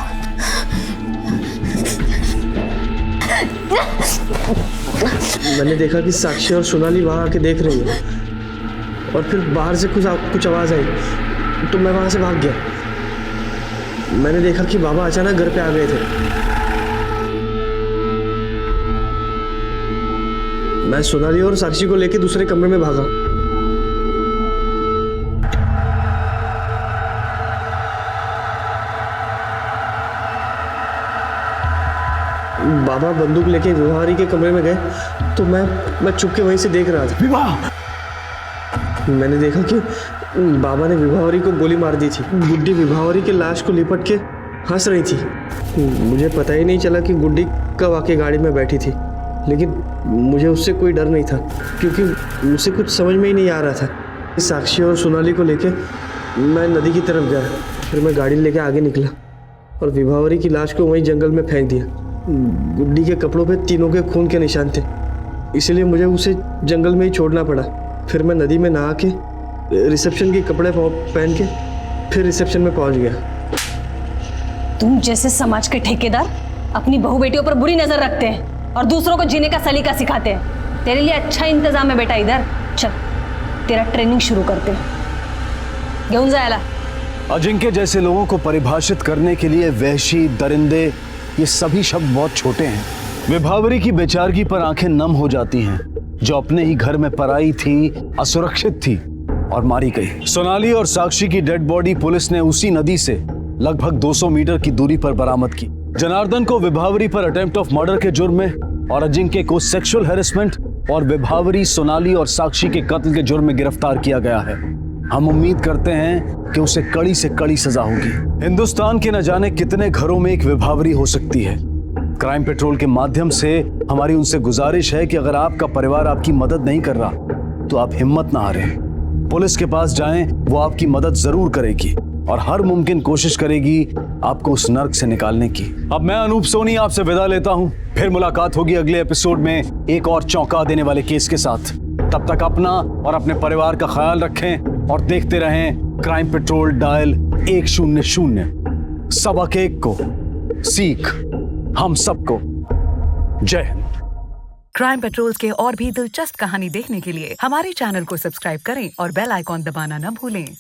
मैंने देखा कि साक्षी और सोनाली वहां आके देख रही है और फिर बाहर से कुछ आवाज आई तो मैं वहां से भाग गया। मैंने देखा कि बाबा अचानक घर पे आ गए थे। मैं सोनाली और साक्षी को लेके दूसरे कमरे में भागा। बाबा बंदूक लेके विवाहरी के कमरे में गए तो मैं चुप के वहीं से देख रहा था। विवाह! मैंने देखा कि बाबा ने विभावरी को गोली मार दी थी। गुड्डी विभावरी के लाश को लिपट के हंस रही थी। मुझे पता ही नहीं चला कि गुड्डी कब आके गाड़ी में बैठी थी। लेकिन मुझे उससे कोई डर नहीं था क्योंकि मुझसे कुछ समझ में ही नहीं आ रहा था। साक्षी और सोनाली को लेके मैं नदी की तरफ गया, फिर मैं गाड़ी लेके आगे निकला और विभावरी की लाश को वहीं जंगल में फेंक दिया। गुड्डी के कपड़ों पे तीनों के खून के निशान थे, इसलिए मुझे उसे जंगल में ही छोड़ना पड़ा। फिर मैं नदी में नहा के रिसेप्शन के कपड़े पहन के फिर रिसेप्शन में पहुंच गया। तुम जैसे समाज के ठेकेदार अपनी बहू बेटियों पर बुरी नजर रखते हैं और दूसरों को जीने का सलीका सिखाते हैं। तेरे लिए अच्छा इंतजाम है बेटा, इधर चल तेरा ट्रेनिंग शुरू करते हैं। घेऊन जायला। अजिंक्य जैसे लोगों को परिभाषित करने के लिए वहशी, दरिंदे, ये सभी शब्द बहुत छोटे हैं। विभावरी की बेचारगी पर आंखें नम हो जाती हैं, जो अपने ही घर में पराई थी, असुरक्षित थी और मारी गई। सोनाली और साक्षी की डेड बॉडी पुलिस ने उसी नदी से लगभग 200 मीटर की दूरी पर बरामद की। जनार्दन को विभावरी पर अटेम्प्ट ऑफ मर्डर के जुर्म में और अजिंक्य को सेक्सुअल हैरेसमेंट और विभावरी, सोनाली और साक्षी के कत्ल के जुर्म में गिरफ्तार किया गया है। हम उम्मीद करते हैं कि उसे कड़ी से कड़ी सजा होगी। हिंदुस्तान के न जाने कितने घरों में एक विभावरी हो सकती है। क्राइम पेट्रोल के माध्यम से हमारी उनसे गुजारिश है कि अगर आपका परिवार आपकी मदद नहीं कर रहा तो आप हिम्मत ना हारें, पुलिस के पास जाएं, वो आपकी मदद जरूर करेगी और हर मुमकिन कोशिश करेगी आपको उस नर्क से निकालने की। अब मैं अनूप सोनी आपसे विदा लेता हूं, फिर मुलाकात होगी अगले एपिसोड में एक और चौंका देने वाले केस के साथ। तब तक अपना और अपने परिवार का ख्याल रखें और देखते रहें क्राइम पेट्रोल डायल 100। सबक एक को सीख हम सबको। जय हिंद। क्राइम पेट्रोल के और भी दिलचस्प कहानी देखने के लिए हमारे चैनल को सब्सक्राइब करें और बेल आइकॉन दबाना न भूलें।